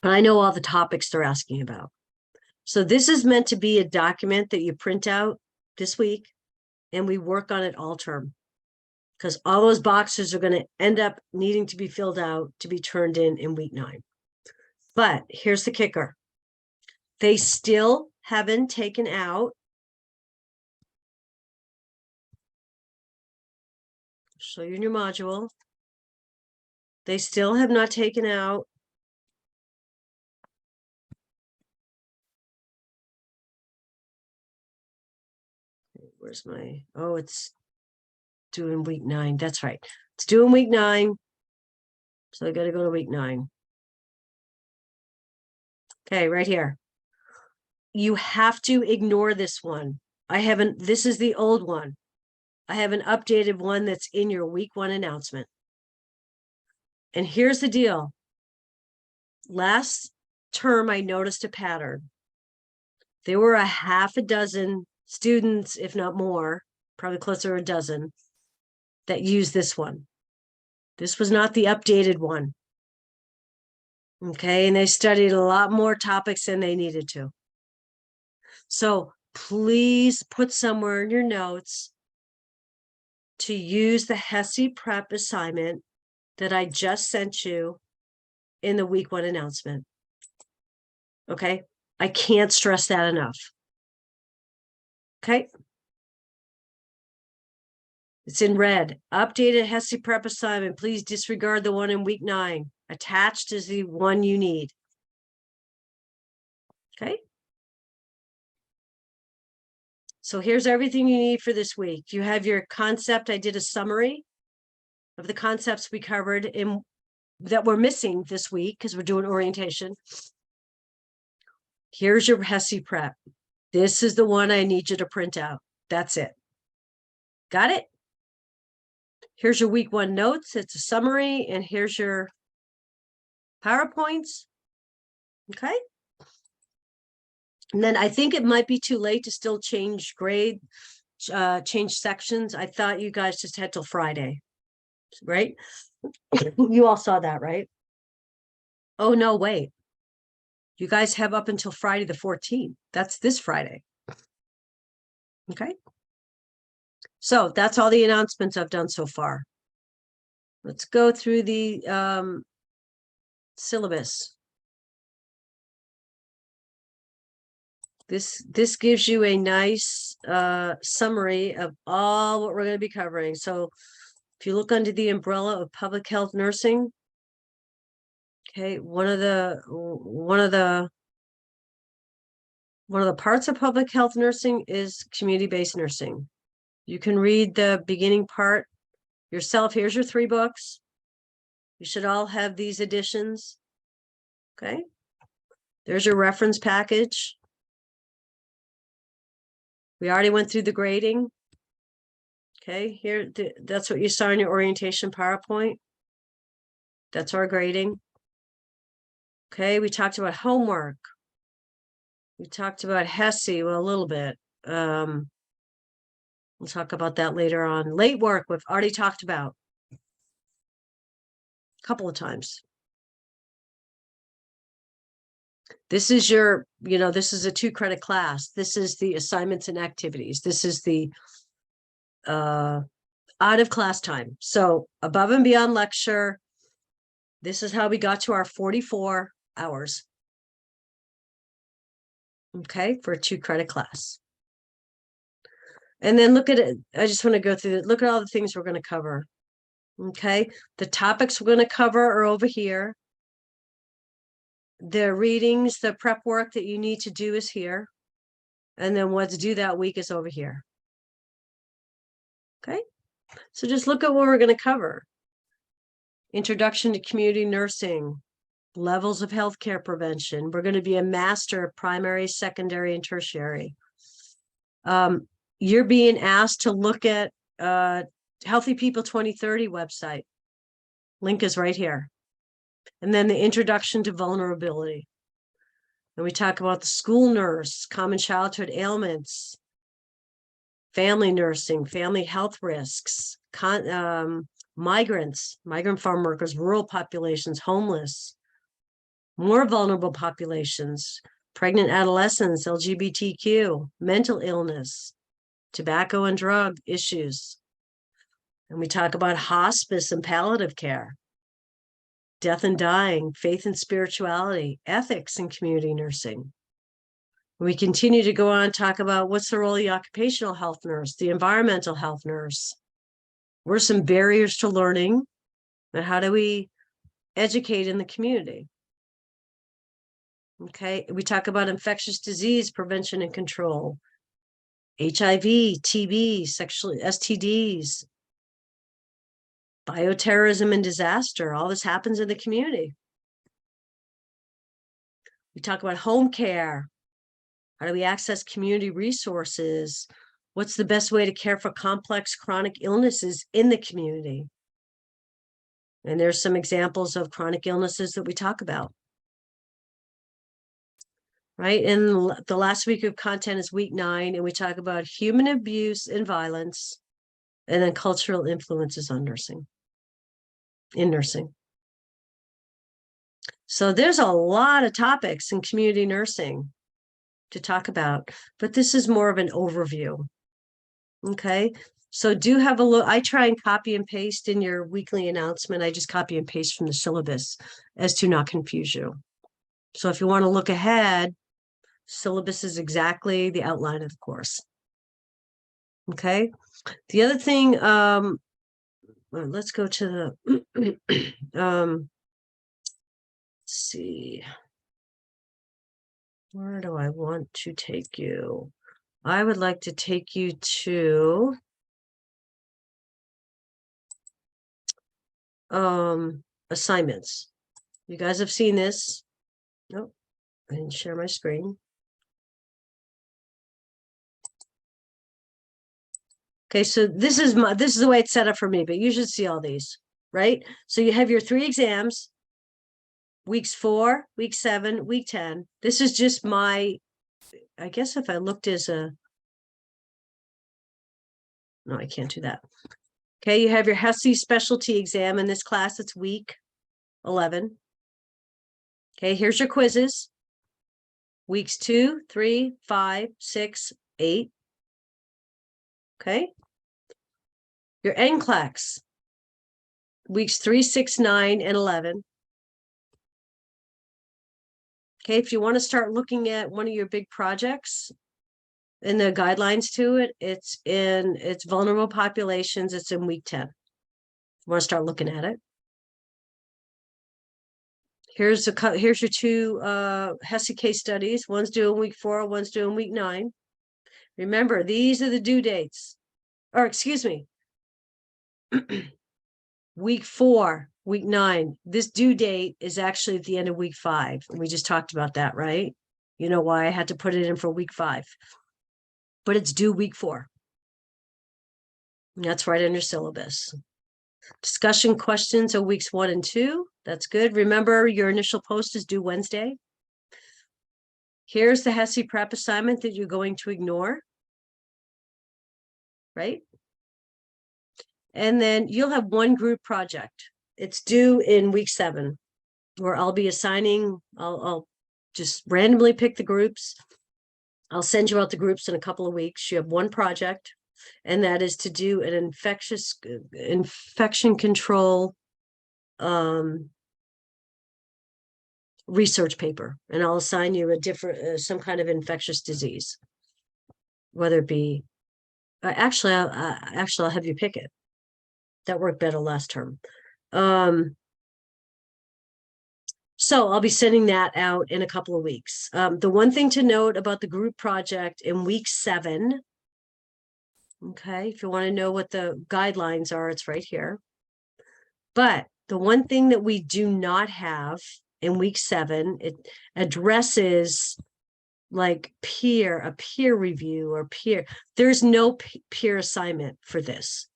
But I know all the topics they're asking about. So this is meant to be a document that you print out this week and we work on it all term. Because all those boxes are going to end up needing to be filled out to be turned in week 9. But here's the kicker. They still haven't taken out. Show you in your module. They still have not taken out where's my, oh, it's due in week 9. That's right. It's due in week 9. So I got to go to week 9. Okay, right here. You have to ignore this one. This is the old one. I have an updated one that's in your week 1 announcement. And here's the deal. Last term, I noticed a pattern. There were a half a dozen students, if not more, probably closer to a dozen, that used this one. This was not the updated one. Okay, and they studied a lot more topics than they needed to. So please put somewhere in your notes to use the HESI prep assignment that I just sent you in the week 1 announcement. Okay, I can't stress that enough. Okay. It's in red. Updated HESI prep assignment. Please disregard the one in week 9. Attached is the one you need. Okay. So here's everything you need for this week. You have your concept. I did a summary of the concepts we covered in that we're missing this week because we're doing orientation. Here's your HESI prep. This is the one I need you to print out. That's it. Got it? Here's your week 1 notes. It's a summary, and here's your PowerPoints. Okay. And then I think it might be too late to still change grade, change sections. I thought you guys just had till Friday, right? You all saw that, right? Oh, no, wait. You guys have up until Friday the 14th. That's this Friday. Okay. So that's all the announcements I've done so far. Let's go through the syllabus. This gives you a nice summary of all what we're going to be covering. So if you look under the umbrella of public health nursing, okay, one of the parts of public health nursing is community-based nursing. You can read the beginning part yourself. Here's your 3 books. You should all have these editions. Okay. There's your reference package. We already went through the grading. Okay, here, that's what you saw in your orientation PowerPoint. That's our grading. Okay, we talked about homework. We talked about HESI, well, a little bit. We'll talk about that later on. Late work, we've already talked about a couple of times. This is your, this is a 2-credit class. This is the assignments and activities. This is the out of class time. So above and beyond lecture, this is how we got to our 44 hours. Okay, for a 2-credit class. And then look at it. I just want to go through it. Look at all the things we're going to cover. Okay, the topics we're going to cover are over here. The readings, the prep work that you need to do is here. And then what's due that week is over here. Okay, so just look at what we're going to cover. Introduction to community nursing, levels of healthcare prevention. We're going to be a master of primary, secondary, and tertiary. You're being asked to look at Healthy People 2030 website. Link is right here. And then the introduction to vulnerability. And we talk about the school nurse, common childhood ailments, family nursing, family health risks, migrants, migrant farm workers, rural populations, homeless, more vulnerable populations, pregnant adolescents, LGBTQ, mental illness, tobacco and drug issues. And we talk about hospice and palliative care, death and dying, faith and spirituality, ethics and community nursing. We continue to go on, talk about what's the role of the occupational health nurse, the environmental health nurse. What are some barriers to learning? And how do we educate in the community? Okay, we talk about infectious disease prevention and control, HIV, TB, sexual STDs, bioterrorism and disaster. All this happens in the community. We talk about home care. How do we access community resources? What's the best way to care for complex chronic illnesses in the community? And there's some examples of chronic illnesses that we talk about. Right, and the last week of content is week 9, and we talk about human abuse and violence, and then cultural influences on nursing, in nursing. So there's a lot of topics in community nursing to talk about, but this is more of an overview. Okay, so do have a look. I try and copy and paste in your weekly announcement. I just copy and paste from the syllabus as to not confuse you. So if you want to look ahead, syllabus is exactly the outline of the course. Okay, the other thing, well, let's go to the let's see, where do I want to take you? I would like to take you to assignments. You guys have seen this. Nope, I didn't share my screen. Okay, so this is the way it's set up for me, but you should see all these, right? So you have your 3 exams, weeks 4, week 7, week 10. This is just my, I guess if I looked as a, no, I can't do that. Okay, you have your HESI specialty exam in this class, it's week 11. Okay, here's your quizzes. Weeks 2, 3, 5, 6, 8. Okay. Your NCLEX, weeks 3, 6, 9, and 11. Okay, if you want to start looking at one of your big projects and the guidelines to it, it's vulnerable populations, it's in week 10. You want to start looking at it. Here's your 2 HESI case studies. One's due in week 4, one's due in week 9. Remember, these are the due dates, or excuse me, week 4, week 9. This due date is actually at the end of week 5. We just talked about that, right? You know why I had to put it in for week 5, but it's due week 4. And that's right under syllabus. Discussion questions are weeks 1 and 2. That's good. Remember, your initial post is due Wednesday. Here's the HESI prep assignment that you're going to ignore. Right? And then you'll have one group project. It's due in week 7, where I'll be assigning, I'll just randomly pick the groups. I'll send you out the groups in a couple of weeks. You have one project, and that is to do an infection control research paper. And I'll assign you a different, some kind of infectious disease, whether it be, actually, I'll have you pick it. That worked better last term. So I'll be sending that out in a couple of weeks. The one thing to note about the group project in week 7, okay, if you want to know what the guidelines are, it's right here. But the one thing that we do not have in week 7, it addresses like a peer review or peer. There's no peer assignment for this.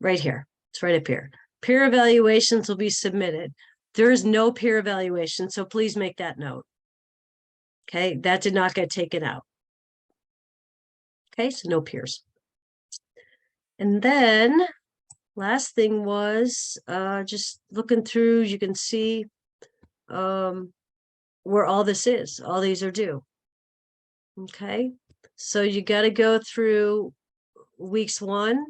Right here, it's right up here. Peer evaluations will be submitted. There is no peer evaluation, so please make that note. Okay, that did not get taken out. Okay, so no peers. And then last thing was just looking through, you can see where all this is, all these are due. Okay, so you got to go through weeks 1.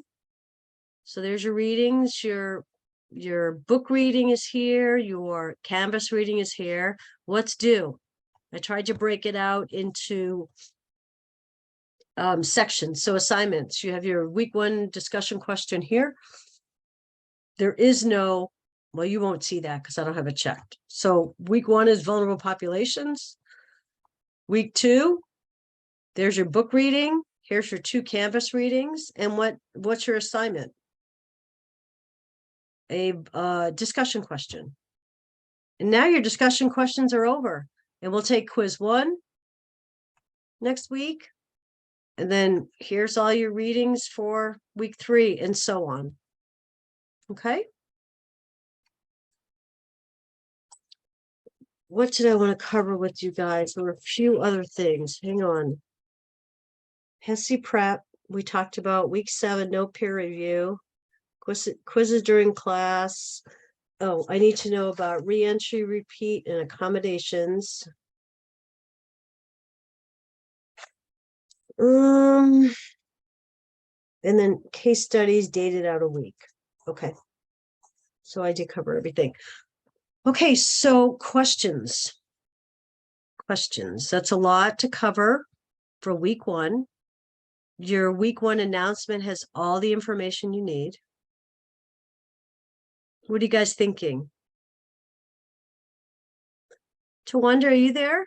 So there's your readings, your book reading is here, your Canvas reading is here. What's due? I tried to break it out into sections. So assignments, you have your week 1 discussion question here. There is no, well, you won't see that because I don't have it checked. So week 1 is vulnerable populations. Week 2, there's your book reading. Here's your 2 Canvas readings. And what's your assignment? A discussion question. And now your discussion questions are over. And we'll take quiz 1 next week. And then here's all your readings for week 3 and so on. Okay. What did I want to cover with you guys? There were a few other things. Hang on. HESI prep, we talked about week 7, no peer review. Quizzes during class. Oh, I need to know about reentry, repeat, and accommodations. And then case studies dated out a week. Okay. So I did cover everything. Okay, so questions. That's a lot to cover for week 1. Your week 1 announcement has all the information you need. What are you guys thinking? Tawanda, are you there?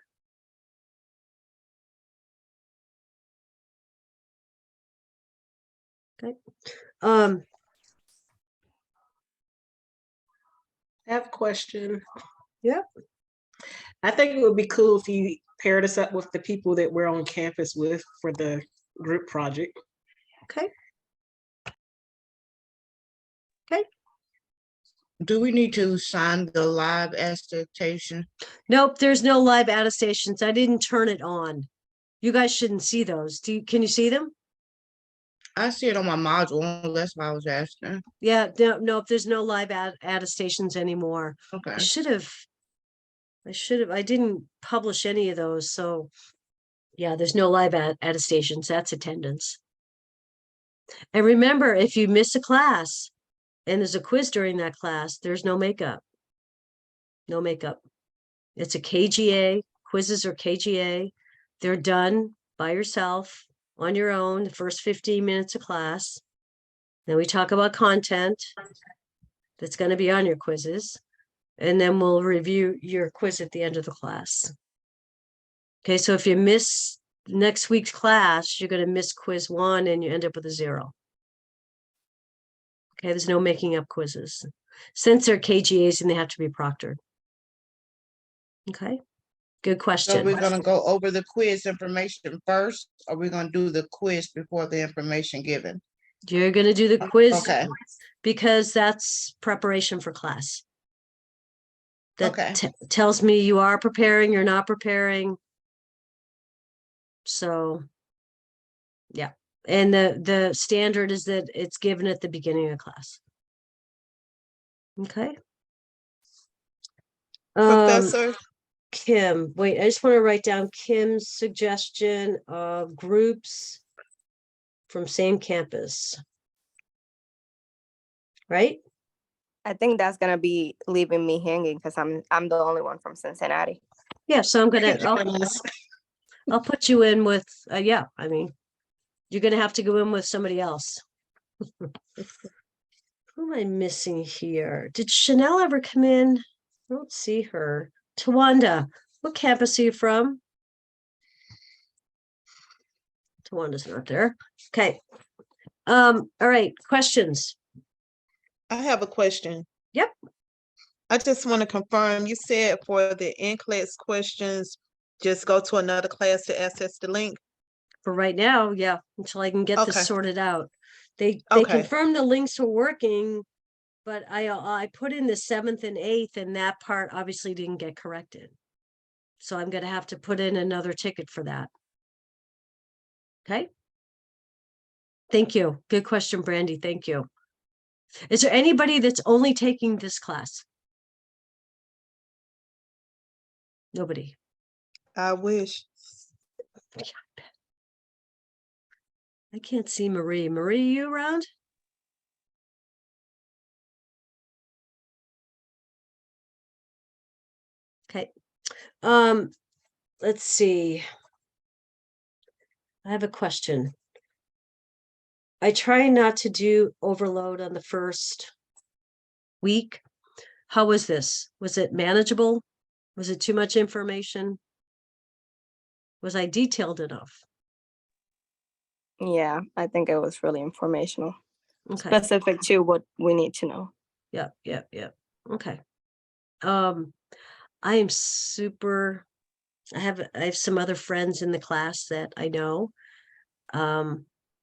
Okay. I have a question. Yep. I think it would be cool if you paired us up with the people that we're on campus with for the group project. Okay. Do we need to sign the live attestation? Nope, there's no live attestations. I didn't turn it on. You guys shouldn't see those. Can you see them? I see it on my module. That's why I was asking. Yeah, no, there's no live attestations anymore. Okay. I didn't publish any of those. So yeah, there's no live attestations. That's attendance. And remember, if you miss a class and there's a quiz during that class, there's no makeup. No makeup. It's a KGA. Quizzes are KGA. They're done by yourself on your own, the first 15 minutes of class. Then we talk about content that's going to be on your quizzes. And then we'll review your quiz at the end of the class. Okay, so if you miss next week's class, you're going to miss quiz 1 and you end up with a 0. Okay, there's no making up quizzes. Since they're KGAs and they have to be proctored. Okay, good So question. we're gonna go over the quiz information first, or we're gonna do the quiz before the information given? You're going to do the quiz Okay. because that's preparation for class. That Okay. tells me you are preparing, you're not preparing. So, yeah. And the standard is that it's given at the beginning of class. Okay. Professor, Kim, wait, I just want to write down Kim's suggestion of groups from same campus. Right? I think that's gonna be leaving me hanging because I'm the only one from Cincinnati. Yeah, so I'm gonna, I'll put you in with, yeah, I mean, you're gonna have to go in with somebody else. Who am I missing here? Did Chanel ever come in? I don't see her. Tawanda, what campus are you from? Tawanda's not there. Okay. All right, questions. I have a question. Yep. I just want to confirm, you said for the NCLEX questions, just go to another class to access the link? For right now, yeah, until I can get Okay. this sorted out. They Okay. confirmed the links were working, but I put in the 7th and 8th and that part obviously didn't get corrected. So I'm gonna have to put in another ticket for that. Okay? Thank you. Good question, Brandy. Thank you. Is there anybody that's only taking this class? Nobody. I wish. I can't see Marie. Marie, you around? Okay. Let's see. I have a question. I try not to do overload on the first week. How was this? Was it manageable? Was it too much information? Was I detailed enough? Yeah, I think it was really informational, Okay. specific to what we need to know. Yeah. Okay. I am super, I have some other friends in the class that I know.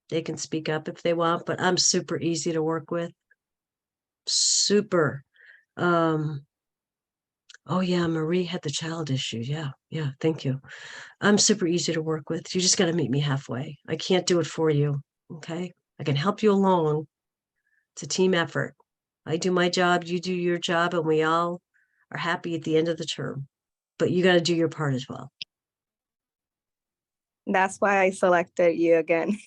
They can speak up if they want, but I'm super easy to work with. Super. Oh yeah, Marie had the child issue. Yeah, thank you. I'm super easy to work with. You just got to meet me halfway. I can't do it for you. Okay. I can help you along. It's a team effort. I do my job, you do your job, and we all are happy at the end of the term. But you got to do your part as well. That's why I selected you again.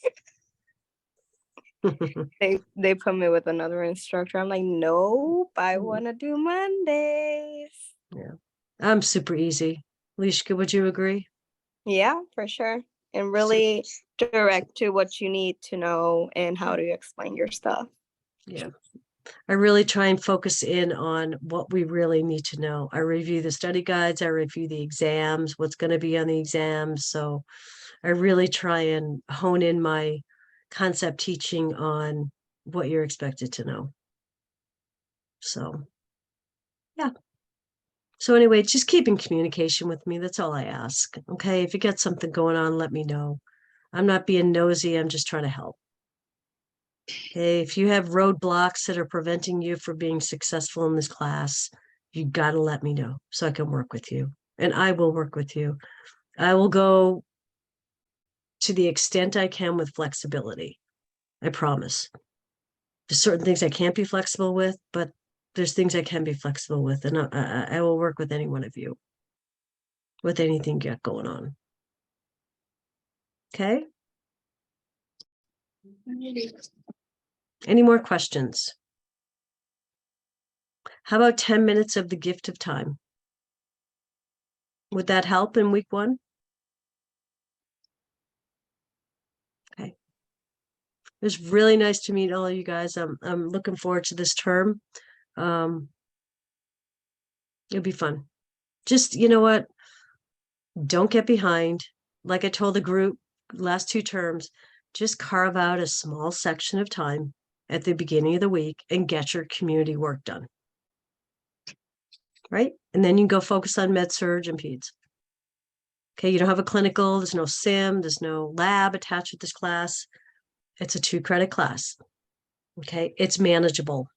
They put me with another instructor. I'm like, nope, I want to do Mondays. I'm super easy. Lishka, would you agree? Yeah, for sure. And really direct to what you need to know and how to explain your stuff. Yeah. I really try and focus in on what we really need to know. I review the study guides, I review the exams, what's going to be on the exams. So I really try and hone in my concept teaching on what you're expected to know. So, yeah. So anyway, just keep in communication with me. That's all I ask. Okay. If you got something going on, let me know. I'm not being nosy. I'm just trying to help. Okay. If you have roadblocks that are preventing you from being successful in this class, you got to let me know so I can work with you. And I will work with you. I will go to the extent I can with flexibility. I promise. There's certain things I can't be flexible with, but there's things I can be flexible with. And I will work with any one of you with anything you got going on. Okay. Any more questions? How about 10 minutes of the gift of time? Would that help in week 1? Okay. It was really nice to meet all of you guys. I'm looking forward to this term. It'll be fun. Just, you know what? Don't get behind. Like I told the group last 2 terms, just carve out a small section of time at the beginning of the week and get your community work done. Right? And then you can go focus on med surg and peds. Okay, you don't have a clinical, there's no sim, there's no lab attached with this class. It's a 2-credit class. Okay, it's manageable.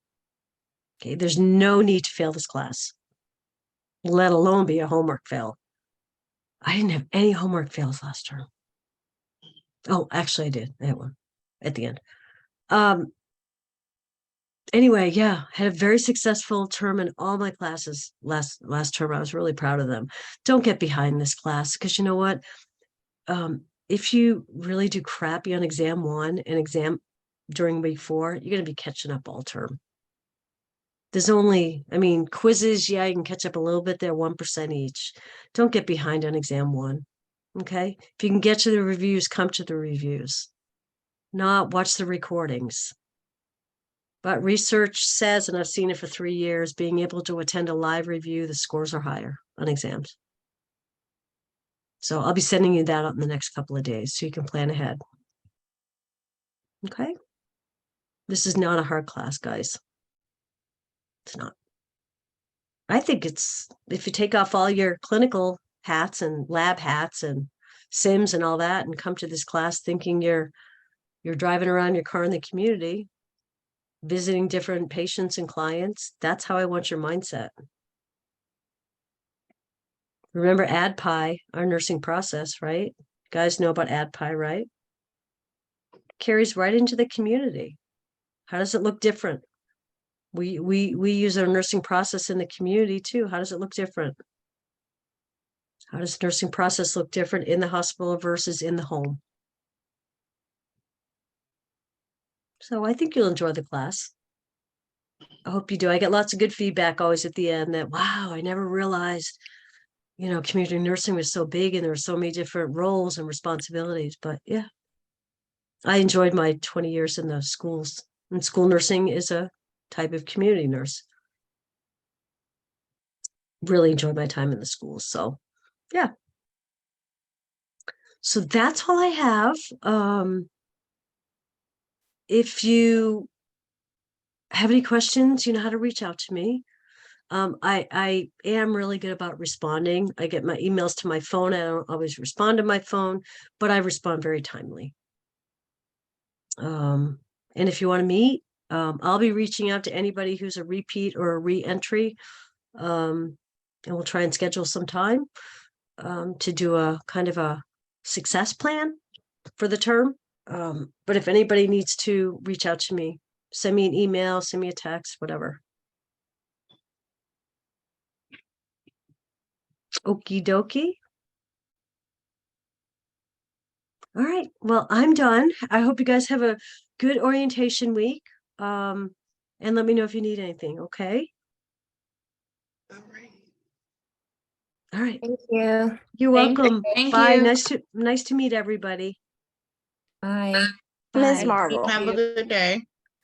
Okay, there's no need to fail this class, let alone be a homework fail. I didn't have any homework fails last term. Oh, actually I did. I had one at the end. Anyway, yeah, had a very successful term in all my classes last term. I was really proud of them. Don't get behind this class because you know what? If you really do crappy on exam 1 and exam during week 4, you're going to be catching up all term. There's only, I mean, quizzes, yeah, you can catch up a little bit. They're 1% each. Don't get behind on exam 1. Okay. If you can get to the reviews, come to the reviews. Not watch the recordings. But research says, and I've seen it for 3 years, being able to attend a live review, the scores are higher on exams. So I'll be sending you that out in the next couple of days so you can plan ahead. Okay. This is not a hard class, guys. It's not. I think it's, if you take off all your clinical hats and lab hats and sims and all that and come to this class thinking you're driving around your car in the community, visiting different patients and clients, that's how I want your mindset. Remember ADPI, our nursing process, right? You guys know about ADPI, right? Carries right into the community. How does it look different? We use our nursing process in the community too. How does it look different? How does nursing process look different in the hospital versus in the home? So I think you'll enjoy the class. I hope you do. I get lots of good feedback always at the end that, wow, I never realized, you know, community nursing was so big and there were so many different roles and responsibilities. But yeah, I enjoyed my 20 years in the schools. And school nursing is a type of community nurse. Really enjoyed my time in the schools. So yeah. So that's all I have. If you have any questions, you know how to reach out to me. I am really good about responding. I get my emails to my phone. I don't always respond to my phone, but I respond very timely. And if you want to meet, I'll be reaching out to anybody who's a repeat or a re-entry. And we'll try and schedule some time to do a kind of a success plan for the term. But if anybody needs to reach out to me, send me an email, send me a text, whatever. Okie dokie. All right. Well, I'm done. I hope you guys have a good orientation week. And let me know if you need anything. Okay. All right. All right. Thank you. You're Thank welcome. you. Bye. Nice to meet everybody. Bye. Miss Bye. Margot. Have a good day.